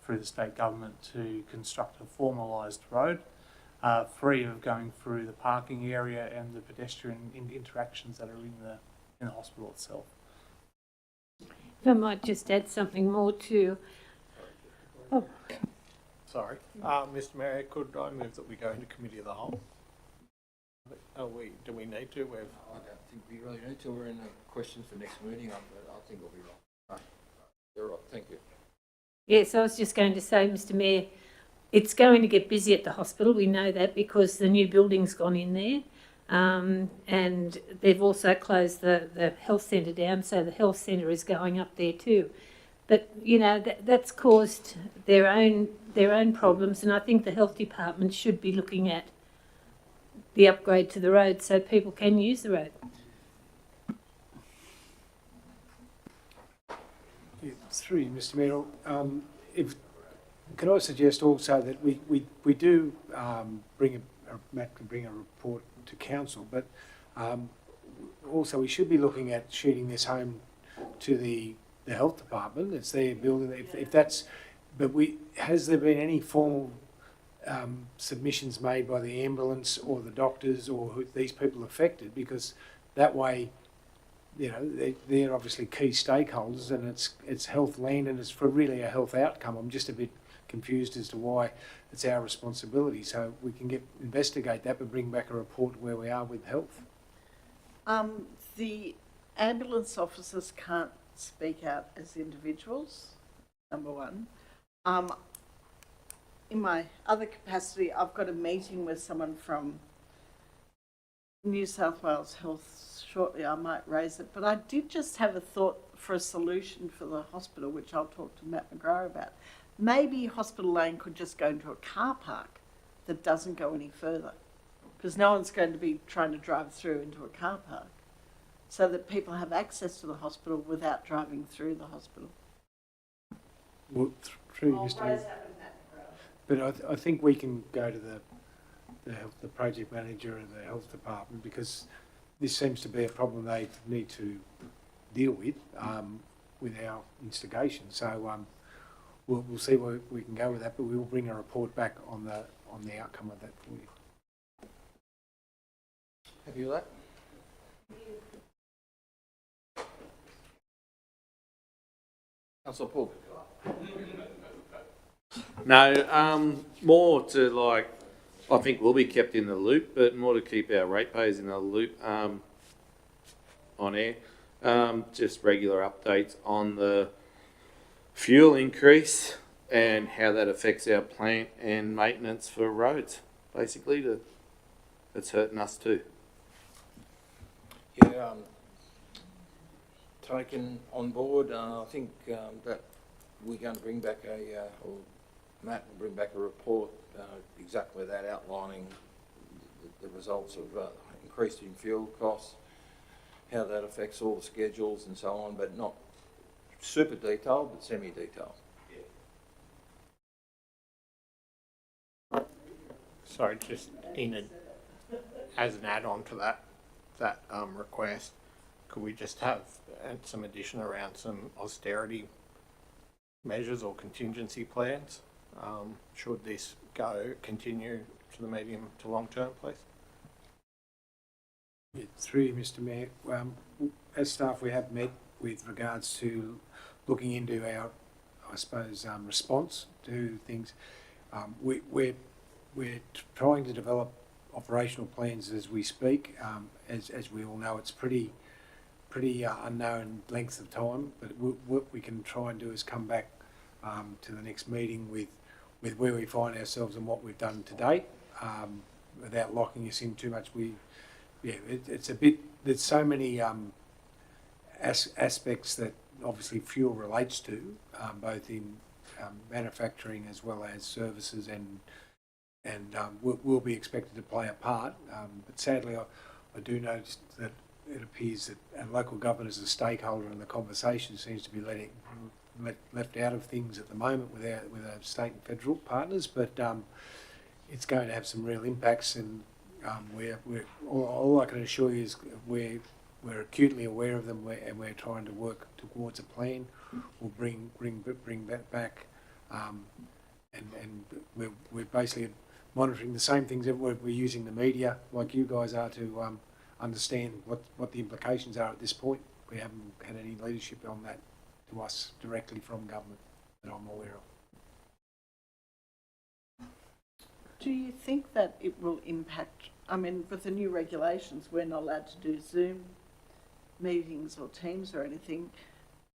through the state government to construct a formalised road, free of going through the parking area and the pedestrian interactions that are in the hospital itself. If I might just add something more to. Oh, Sorry. Mr Mayor, could I move that we go into committee of the whole? Do we need to? I don't think we really need to. We're in the questions for next meeting. I think we'll be right. You're right. Thank you. yes, I was just going to say, Mr Mayor, it's going to get busy at the hospital. We know that because the new building's gone in there. And they've also closed the health centre down, so the health centre is going up there too. But you know that's caused their own problems, and I think the health department should be looking at the upgrade to the road so people can use the road. Yeah, through you, Mr Mayor, can I suggest also that we do Matt can bring a report to council, but also we should be looking at shooting this home to the health department. It's their building. If that's, but has there been any formal submissions made by the ambulance or the doctors or these people affected? Because that way, you know, they're obviously key stakeholders, and it's health land, and it's for really a health outcome. I'm just a bit confused as to why it's our responsibility. So we can investigate that, but bring back a report where we are with health. The ambulance officers can't speak out as individuals, number one. In my other capacity, I've got a meeting with someone from New South Wales Health shortly. I might raise it, but I did just have a thought for a solution for the hospital, which I'll talk to Matt McGrath about. Maybe Hospital Lane could just go into a car park that doesn't go any further, because no one's going to be trying to drive through into a car park, so that people have access to the hospital without driving through the hospital. Well, through Mr Mayor. But I think we can go to the project manager and the health department, because this seems to be a problem they need to deal with our instigation. So we'll see where we can go with that, but we will bring a report back on the outcome of that for you. Happy with that? Councillor Paul. No, more to like, I think we'll be kept in the loop, but more to keep our ratepayers in the loop on air. Just regular updates on the fuel increase and how that affects our plant and maintenance for roads. Basically, it's hurting us too. Yeah, taken on board. I think that we're going to bring back or Matt will bring back a report exactly that, outlining the results of increase in fuel costs, how that affects all the schedules and so on, but not super detailed, but semi-detailed. Sorry, just as an add-on to that request, could we just have some addition around some austerity measures or contingency plans? Should this continue to the medium to long term, please? Yeah, through you, Mr Mayor. As staff, we have met with regards to looking into our, I suppose, response to things. We're trying to develop operational plans as we speak. As we all know, it's pretty unknown length of time, but what we can try and do is come back to the next meeting with where we find ourselves and what we've done to date, without locking us in too much. It's a bit, there's so many aspects that obviously fuel relates to, both in manufacturing as well as services, and will be expected to play a part. But sadly, I do notice that it appears that local government as a stakeholder in the conversation seems to be left out of things at the moment with our state and federal partners. But it's going to have some real impacts, and all I can assure you is we're acutely aware of them, and we're trying to work towards a plan. We'll bring that back, and we're basically monitoring the same things that we're using the media, like you guys are, to understand what the implications are at this point. We haven't had any leadership on that to us directly from government that I'm aware of. Do you think that it will impact, I mean, with the new regulations, we're not allowed to do Zoom meetings or Teams or anything,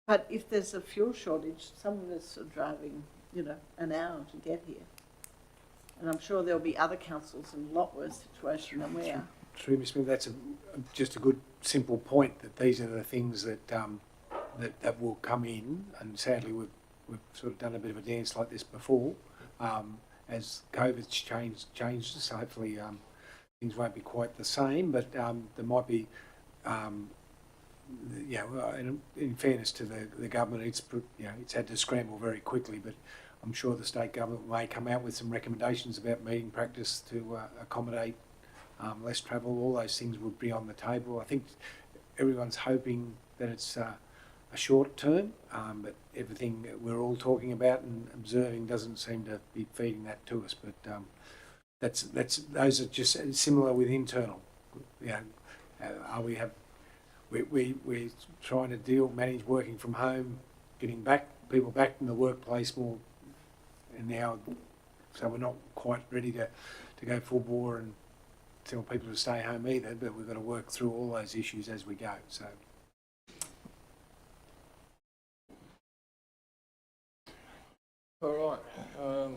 but if there's a fuel shortage, some of us are driving, an hour to get here. And I'm sure there'll be other councils in a lot worse situation than we are. True, Ms. Smith, that's just a good, simple point, that these are the things that that will come in, and sadly we've sort of done a bit of a dance like this before. As COVID's changed us, hopefully things won't be quite the same, but there might be, in fairness to the government, it's had to scramble very quickly, but I'm sure the state government may come out with some recommendations about meeting practice to accommodate less travel. All those things would be on the table. I think everyone's hoping that it's a short term, but everything that we're all talking about and observing doesn't seem to be feeding that to us. But those are just similar with internal. We're trying to manage working from home, getting people back in the workplace more, and now, so we're not quite ready to go full bore and tell people to stay home either, but we've got to work through all those issues as we go. So. All right.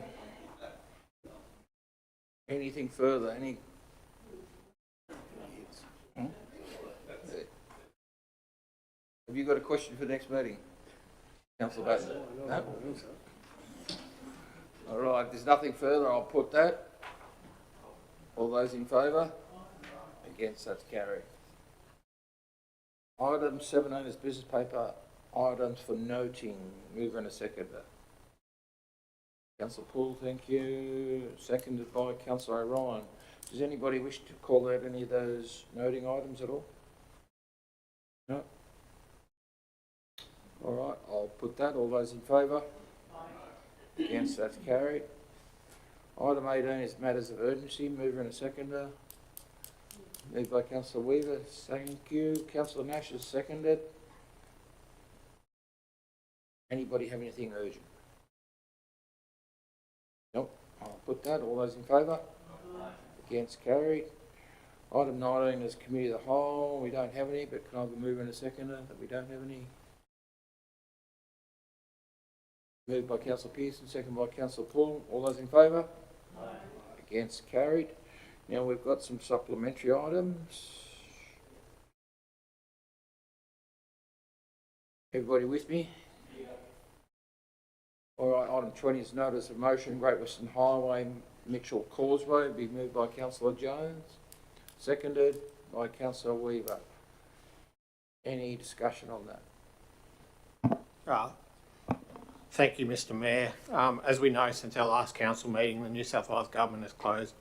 Anything further? Have you got a question for the next meeting, Councillor Batten? No? All right. If there's nothing further, I'll put that. All those in favour? Against, that's carried. Item 17 is business paper items for noting. Mover and a seconder. Councillor Poole, thank you. Seconded by Councillor O'Ryan. Does anybody wish to call out any of those noting items at all? No? All right, I'll put that. All those in favour? Against, that's carried. Item 18 is matters of urgency. Mover and a seconder. Moved by Councillor Weaver. Thank you. Councillor Nash is seconded. Anybody have anything urgent? Nope. I'll put that. All those in favour? Against, carried. Item 19 is committee of the whole. We don't have any, but can I have a mover and a seconder that we don't have any? Moved by Councillor Pearson, seconded by Councillor Poole. All those in favour? Against, carried. Now we've got some supplementary items. Everybody with me? Yeah. All right, item 20 is notice of motion, Great Western Highway, Mitchell Causeway, be moved by Councillor Jones, seconded by Councillor Weaver. Any discussion on that? Thank you, Mr. Mayor. As we know, since our last council meeting, the New South Wales Government has closed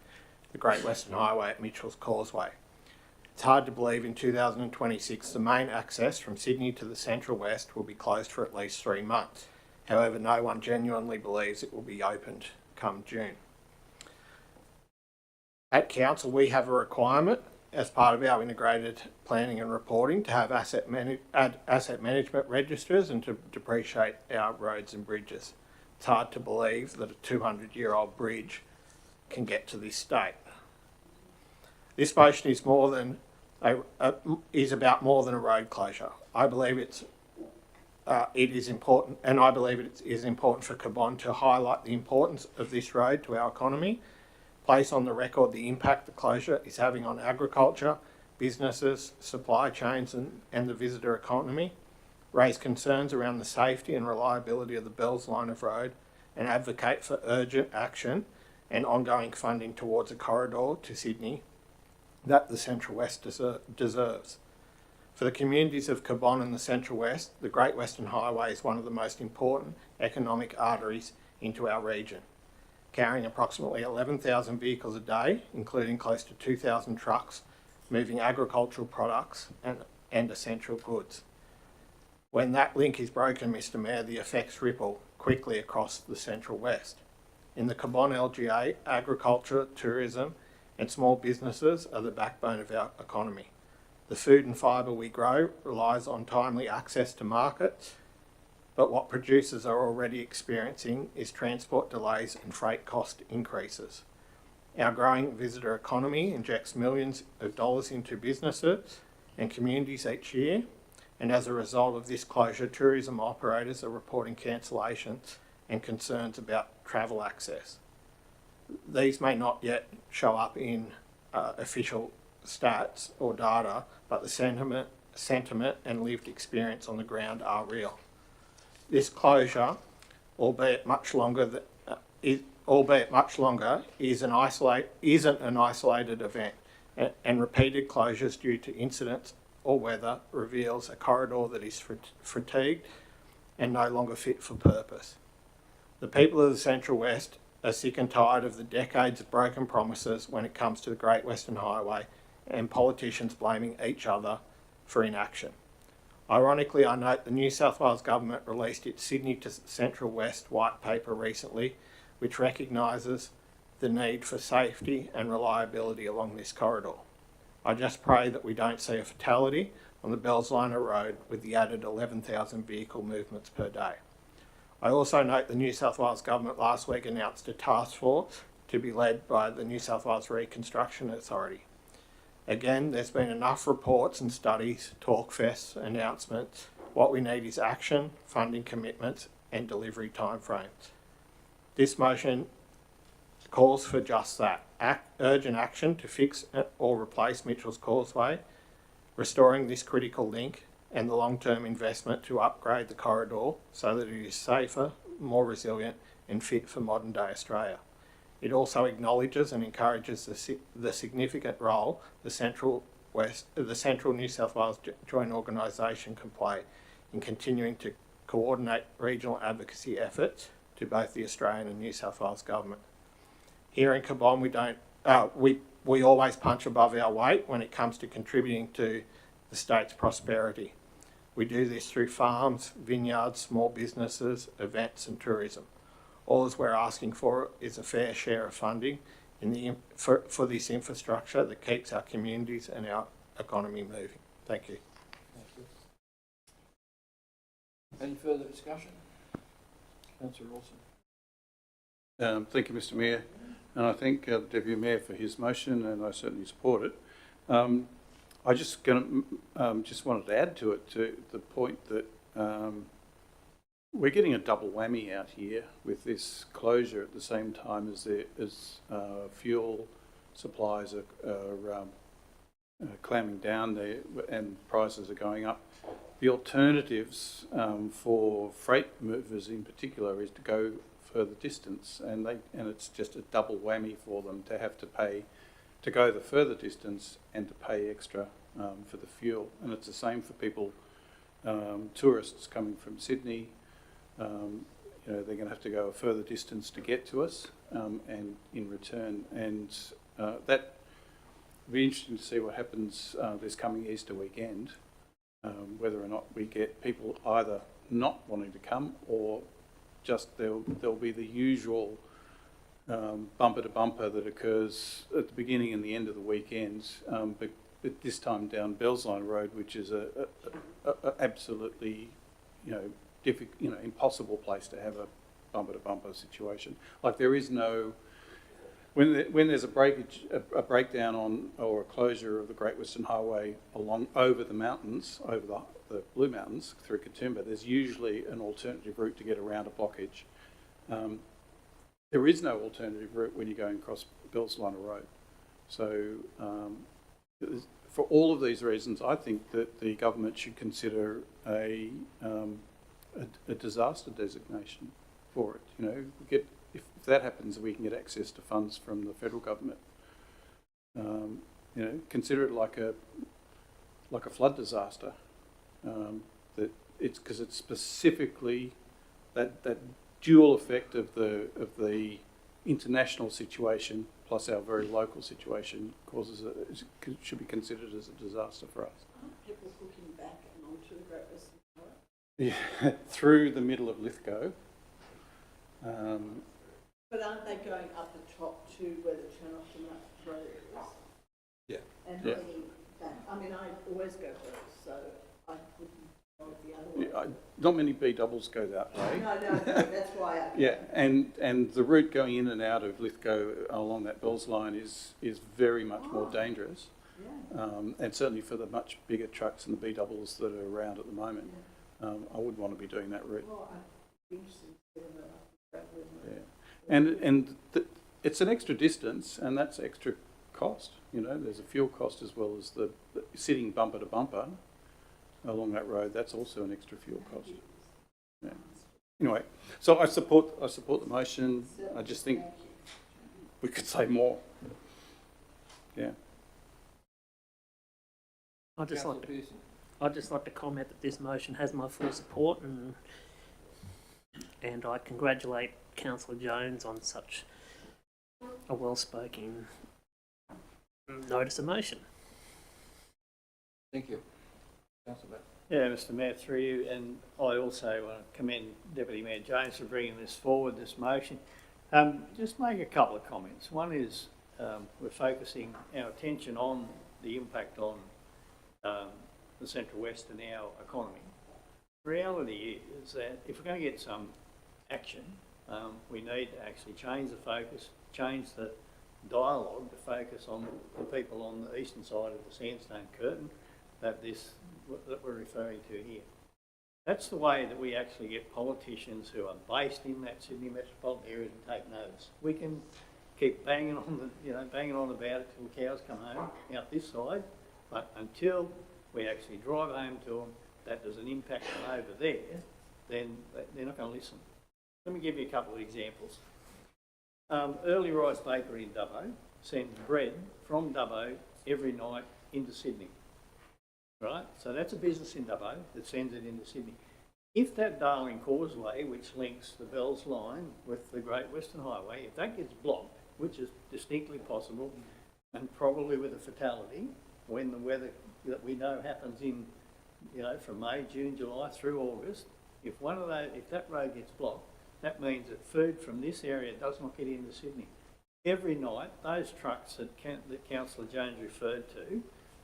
the Great Western Highway at Mitchell's Causeway. It's hard to believe in 2026 the main access from Sydney to the Central West will be closed for at least 3 months. However, no one genuinely believes it will be opened come June. At Council, we have a requirement as part of our integrated planning and reporting to have asset management registers and to depreciate our roads and bridges. It's hard to believe that a 200-year-old bridge can get to this state. This motion is about more than a road closure. I believe it is important, and I believe it is important for Cabonne to highlight the importance of this road to our economy, place on the record the impact the closure is having on agriculture, businesses, supply chains and the visitor economy, raise concerns around the safety and reliability of the Bells line of road, and advocate for urgent action and ongoing funding towards a corridor to Sydney that the Central West deserves. For the communities of Cabonne and the Central West, the Great Western Highway is one of the most important economic arteries into our region, carrying approximately 11,000 vehicles a day, including close to 2,000 trucks, moving agricultural products and essential goods. When that link is broken, Mr Mayor, the effects ripple quickly across the Central West. In the Cabonne LGA, agriculture, tourism and small businesses are the backbone of our economy. The food and fibre we grow relies on timely access to markets, but what producers are already experiencing is transport delays and freight cost increases. Our growing visitor economy injects millions of dollars into businesses and communities each year, and as a result of this closure, tourism operators are reporting cancellations and concerns about travel access. These may not yet show up in official stats or data, but the sentiment and lived experience on the ground are real. This closure, albeit much longer, isn't an isolated event, and repeated closures due to incidents or weather reveals a corridor that is fatigued and no longer fit for purpose. The people of the Central West are sick and tired of the decades of broken promises when it comes to the Great Western Highway and politicians blaming each other for inaction. Ironically, I note the New South Wales Government released its Sydney to Central West white paper recently, which recognises the need for safety and reliability along this corridor. I just pray that we don't see a fatality on the Bellsliner Road with the added 11,000 vehicle movements per day. I also note the New South Wales Government last week announced a task force to be led by the New South Wales Reconstruction Authority. Again, there's been enough reports and studies, talkfests, announcements. What we need is action, funding commitments and delivery timeframes. This motion calls for just that, urgent action to fix or replace Mitchell's Causeway, restoring this critical link and the long-term investment to upgrade the corridor so that it is safer, more resilient and fit for modern day Australia. It also acknowledges and encourages the significant role the Central New South Wales Joint Organisation can play in continuing to coordinate regional advocacy efforts to both the Australian and New South Wales Government. Here in Cabonne, we always punch above our weight when it comes to contributing to the state's prosperity. We do this through farms, vineyards, small businesses, events and tourism. All we're asking for is a fair share of funding for this infrastructure that keeps our communities and our economy moving. Thank you. Thank you. Any further discussion? Councillor Rawson. Thank you, Mr Mayor. And I thank the Deputy Mayor for his motion, and I certainly support it. I just wanted to add to it, to the point that we're getting a double whammy out here with this closure at the same time as fuel supplies are clamming down there and prices are going up. The alternatives for freight movers in particular is to go further distance, and it's just a double whammy for them to have to pay to go the further distance and to pay extra for the fuel. And it's the same for people, tourists coming from Sydney. They're going to have to go a further distance to get to us, and in return. And that will be interesting to see what happens this coming Easter weekend, whether or not we get people either not wanting to come or just there'll be the usual bumper to bumper that occurs at the beginning and the end of the weekend, but this time down Bellsliner Road, which is a absolutely impossible place to have a bumper to bumper situation. Like there is no when there's a breakdown or a closure of the Great Western Highway over the mountains, over the Blue Mountains through Katoomba, there's usually an alternative route to get around a blockage. There is no alternative route when you're going across Bellsliner Road. So for all of these reasons, I think that the government should consider a disaster designation for it. You know, we get, if that happens, we can get access to funds from the federal government. You know, consider it like a flood disaster. That it's because it's specifically that dual effect of the international situation plus our very local situation should be considered as a disaster for us. Aren't people hooking back and onto the Great Western Highway? Yeah, through the middle of Lithgow. But aren't they going up the top to where the turn off to Mount Road is? Yeah. And Yeah. heading back. I mean, I always go first, so I wouldn't go the other way. Yeah, not many B doubles go that way. No, that's why I. Yeah, and the route going in and out of Lithgow along that Bells line is very much more dangerous. Yeah. And certainly for the much bigger trucks and the B doubles that are around at the moment, I wouldn't want to be doing that route. Well, I'd be interested in seeing that up the road. Yeah, and it's an extra distance, and that's extra cost. You know, there's a fuel cost as well as the sitting bumper to bumper along that road. That's also an extra fuel cost. Yeah. Anyway, so I support the motion. I just think we could say more. Yeah. I'd just like to comment that this motion has my full support, and I congratulate Councillor Jones on such a well-spoken notice of motion. Thank you. Councillor Batt. Yeah, Mr Mayor, through you, and I also want to commend Deputy Mayor Jones for bringing this forward, this motion. Just make a couple of comments. One is we're focusing our attention on the impact on the Central West and our economy. The reality is that if we're going to get some action, we need to actually change the focus, change the dialogue to focus on the people on the eastern side of the Sandstone Curtain that we're referring to here. That's the way that we actually get politicians who are based in that Sydney metropolitan area to take notice. We can keep banging on about it till the cows come home out this side, but until we actually drive home to them that there's an impact on over there, then they're not going to listen. Let me give you a couple of examples. Early Rise Bakery in Dubbo sends bread from Dubbo every night into Sydney. Right? So that's a business in Dubbo that sends it into Sydney. If that Darling Causeway, which links the Bells line with the Great Western Highway, if that gets blocked, which is distinctly possible, and probably with a fatality, when the weather that we know happens in, from May, June, July through August, if that road gets blocked, that means that food from this area does not get into Sydney. Every night, those trucks that Councillor Jones referred to,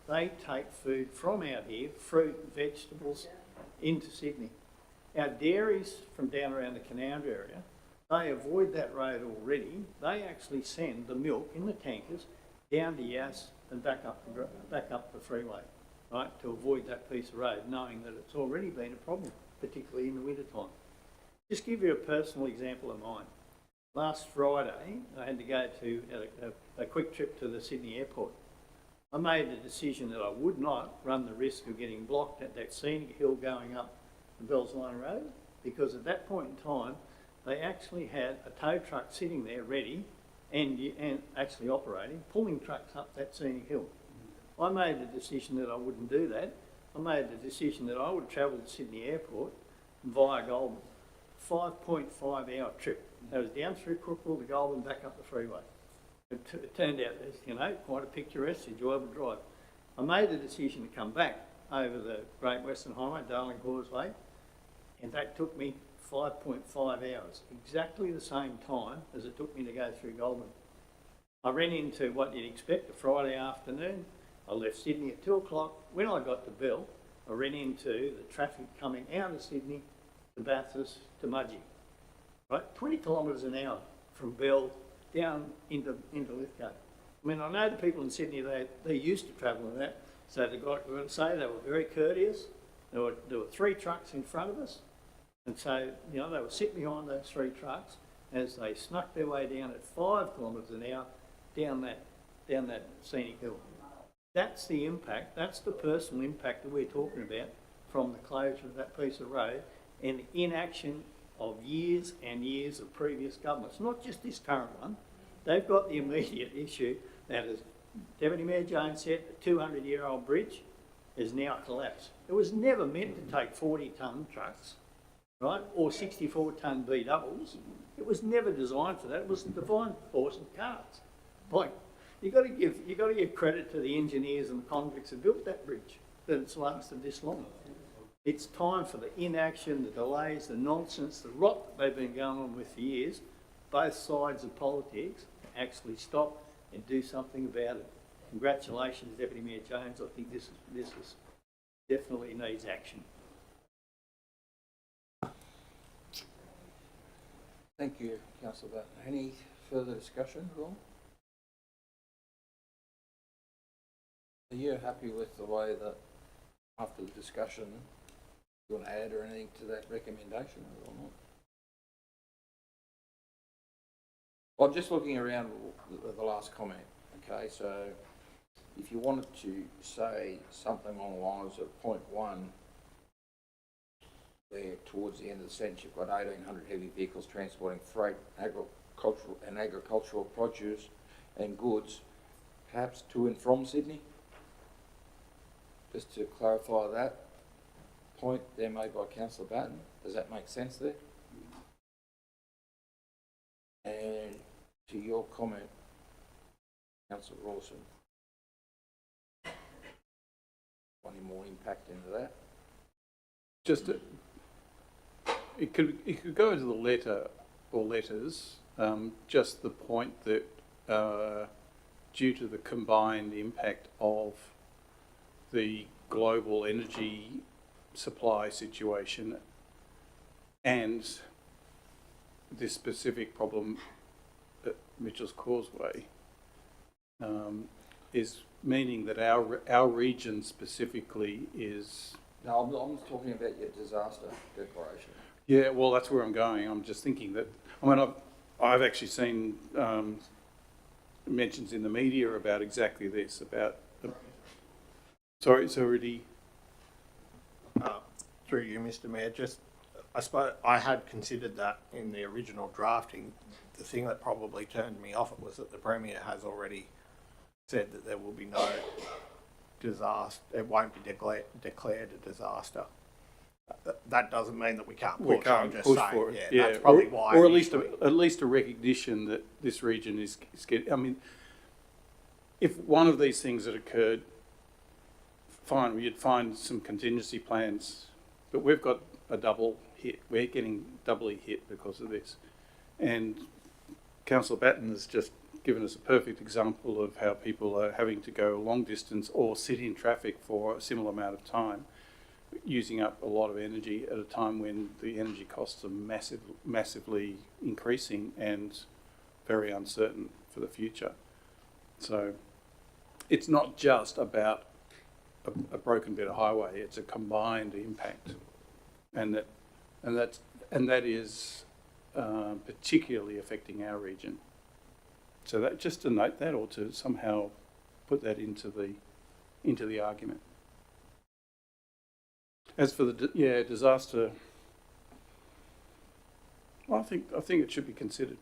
they take food from out here, fruit and vegetables, into Sydney. Our dairies from down around the Canowindra area, they avoid that road already. They actually send the milk in the tankers down to Yass and back up the freeway, right, to avoid that piece of road, knowing that it's already been a problem, particularly in the winter time. Just give you a personal example of mine. Last Friday, I had to go to a quick trip to the Sydney airport. I made the decision that I would not run the risk of getting blocked at that scenic hill going up the Bells Line Road, because at that point in time, they actually had a tow truck sitting there ready and actually operating, pulling trucks up that scenic hill. I made the decision that I wouldn't do that. I made the decision that I would travel to Sydney Airport via Goulburn. 5.5 hour trip. That was down through Crookwell to Goulburn, back up the freeway. It turned out there's, quite a picturesque, enjoyable drive. I made the decision to come back over the Great Western Highway, Darling Causeway, and that took me 5.5 hours, exactly the same time as it took me to go through Goulburn. I ran into what you'd expect, a Friday afternoon. I left Sydney at 2 o'clock. When I got to Bell, I ran into the traffic coming out of Sydney to Bathurst to Mudgee, right? 20 kilometres an hour from Bell down into Lithgow. I mean, I know the people in Sydney, they're used to travelling that, so we've got to say they were very courteous. There were 3 trucks in front of us, and so, they would sit behind those 3 trucks as they snuck their way down at 5 kilometres an hour down that scenic hill. That's the impact, that's the personal impact that we're talking about from the closure of that piece of road and the inaction of years and years of previous governments, not just this current one. They've got the immediate issue that, as Deputy Mayor Jones said, a 200-year-old bridge is now collapsed. It was never meant to take 40-tonne trucks, right, or 64-tonne B doubles. It was never designed for that. It was designed for horse and carts. Like, you got to give credit to the engineers and the convicts who built that bridge, that it's lasted this long. It's time for the inaction, the delays, the nonsense, the rot that they've been going on with for years, both sides of politics, actually stop and do something about it. Congratulations, Deputy Mayor Jones. I think this is definitely needs action. Thank you, Councillor Batten. Any further discussion at all? Are you happy with the way that, after the discussion, you want to add or anything to that recommendation or not? Well, I'm just looking around the last comment, okay, so if you wanted to say something along the lines of point 1, there towards the end of the sentence, you've got 1,800 heavy vehicles transporting freight, agricultural produce and goods, perhaps to and from Sydney? Just to clarify that point there made by Councillor Batten, does that make sense there? And to your comment, Councillor Rawson, any more impact into that? Just, it could go into the letter or letters, just the point that due to the combined impact of the global energy supply situation and this specific problem at Mitchell's Causeway, is meaning that our region specifically is... No, I'm talking about your disaster declaration. Yeah, well, that's where I'm going. I'm just thinking that, I mean, I've actually seen mentions in the media about exactly this, about... Sorry, it's already... Through you, Mr. Mayor, just, I suppose I had considered that in the original drafting. The thing that probably turned me off it was that the Premier has already said that there will be no disaster, it won't be declared a disaster. That doesn't mean that we can't push. We can't I'm just push saying, for it. Yeah, that's probably why. Or at least a recognition that this region is getting... I mean, if one of these things had occurred, fine, you'd find some contingency plans, but we've got a double hit. We're getting doubly hit because of this. And Councillor Batten has just given us a perfect example of how people are having to go long distance or sit in traffic for a similar amount of time, using up a lot of energy at a time when the energy costs are massively increasing and very uncertain for the future. So it's not just about a broken bit of highway, it's a combined impact, and that is particularly affecting our region. So that, just to note that, or to somehow put that into the argument. As for the disaster, well, I think it should be considered.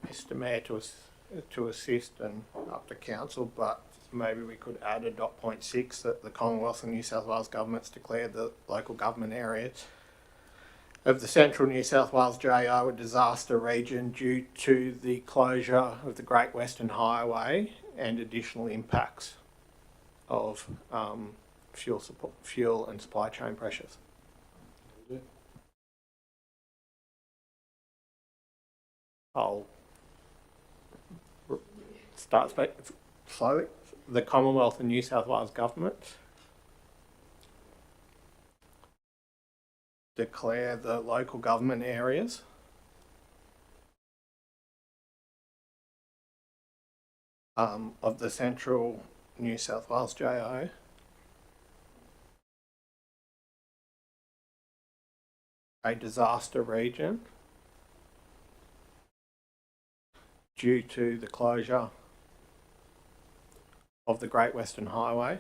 Mr. Mayor, to assist and up to council, but maybe we could add a .6 that the Commonwealth and New South Wales governments declared the local government areas of the central New South Wales JO a disaster region due to the closure of the Great Western Highway and additional impacts of fuel and supply chain pressures. I'll start slowly. The Commonwealth and New South Wales governments declare the local government areas of the central New South Wales JO a disaster region due to the closure of the Great Western Highway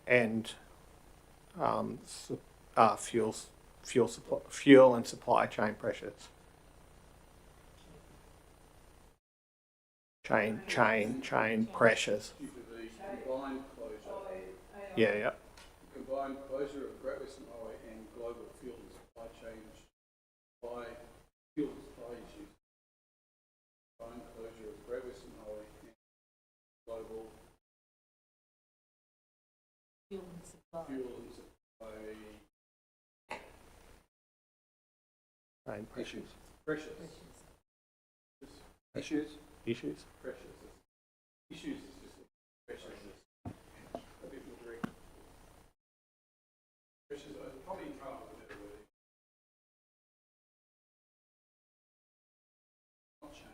and fuel and supply chain pressures. Chain pressures. Combined closure. Yeah. Combined closure of Great Western Highway and global fuel and supply chain by fuel and supply issues. Combined closure of Great Western Highway and global Fuel and supply. Chain Issues. Pressures. Issues? issues. Pressures. Issues is just pressures is a bit more direct. Pressures are probably in trouble with that word. Not change.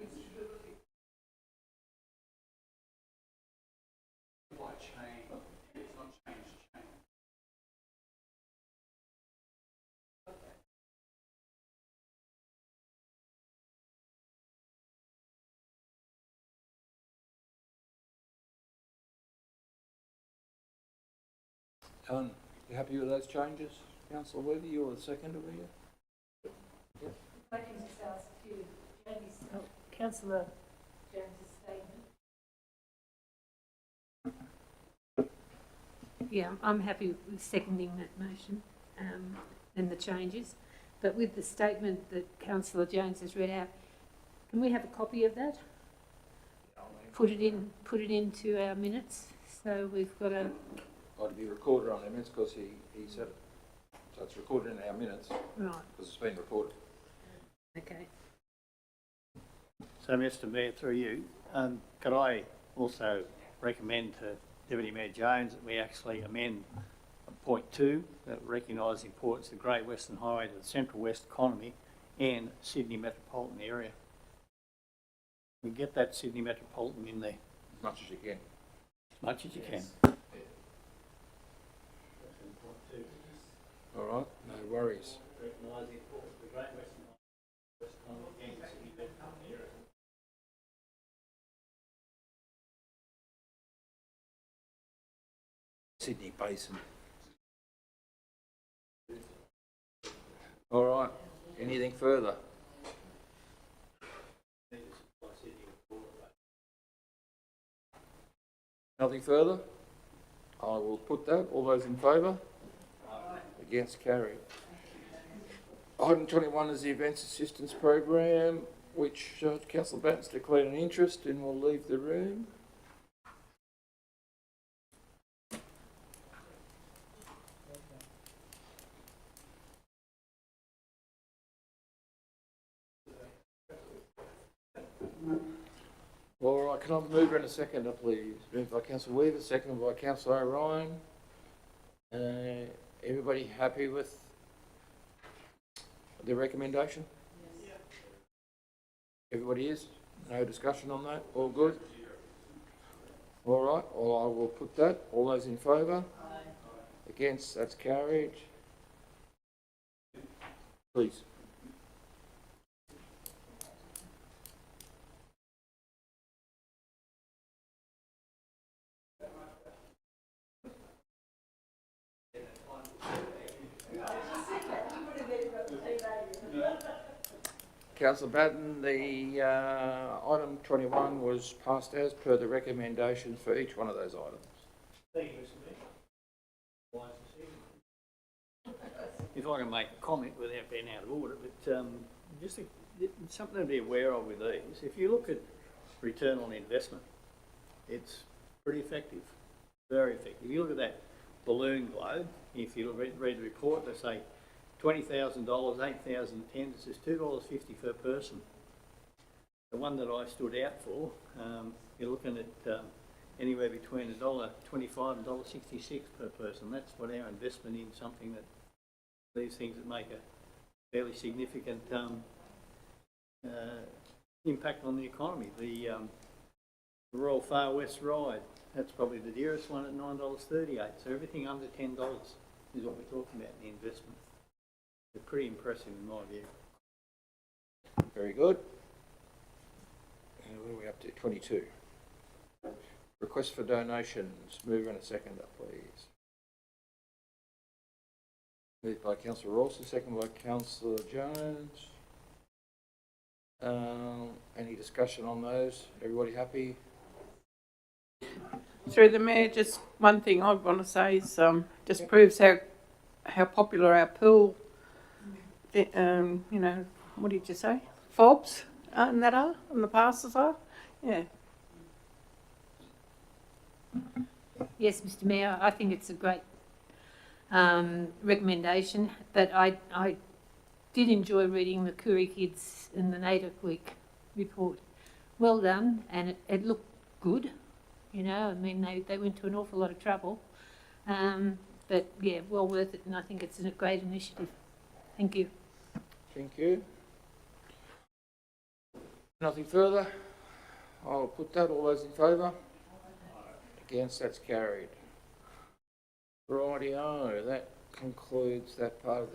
Supply chain. It's not change. Chain. Alan, you happy with those changes? Councillor Worthy, you're the second over here. I can just ask you, Jamie's, Councillor James's statement. Yeah, I'm happy with seconding that motion and the changes. But with the statement that Councillor Jones has read out, can we have a copy of that? Put it into our minutes. So we've got a Got to be recorded on our minutes because he said it. So it's recorded in our minutes right. because it's been recorded. Okay. So, Mr Mayor, through you, could I also recommend to Deputy Mayor Jones that we actually amend point 2, that recognise the importance of the Great Western Highway to the Central West economy and Sydney metropolitan area. We get that Sydney metropolitan in there. As much as you can. As much as you can. All right, no worries. Recognise the importance of the Great Western Highway and Sydney metropolitan area. Sydney Basin. All right, anything further? Nothing further? I will put that. All those in favour? Against, carried. Item 21 is the Events Assistance Program, which Councillor Batten's declared an interest and will leave the room. All right, can I move in a second, please? Moved by Councillor Weaver, seconded by Councillor O'Ryan. Everybody happy with the recommendation? Yes. Everybody is? No discussion on that? All good? All right, well, I will put that. All those in favour? Aye. Against? That's carried. Please. Councillor Batten, the item 21 was passed as per the recommendation for each one of those items. Thank you, Mr Mayor. If I can make a comment without being out of order, but just something to be aware of with these. If you look at return on investment, it's pretty effective, very effective. If you look at that balloon globe, if you read the report, they say $20,000, 8,000 tenders is $2.50 per person. The one that I stood out for, you're looking at anywhere between $1.25 and $1.66 per person. That's what our investment in something that these things that make a fairly significant impact on the economy. The Royal Far West Ride, that's probably the dearest one at $9.38. So everything under $10 is what we're talking about in the investment. They're pretty impressive in my view. Very good. And where are we up to? 22. Request for donations. Move in a second, please. Moved by councillor Rawson, second by councillor Jones. Any discussion on those? Everybody happy? Through the mayor, just one thing I want to say is just proves how popular our pool, you know, what did you say? Fobs and that are, and the passes are. Yeah. Yes, Mr Mayor, I think it's a great recommendation, but I did enjoy reading the Koori Kids and the Native Week report. Well done, and it looked good, you know, I mean, they went to an awful lot of trouble, but yeah, well worth it, and I think it's a great initiative. Thank you. Thank you. Nothing further? I'll put that. All those in favour? Against? That's carried. Rightio, that concludes that part of the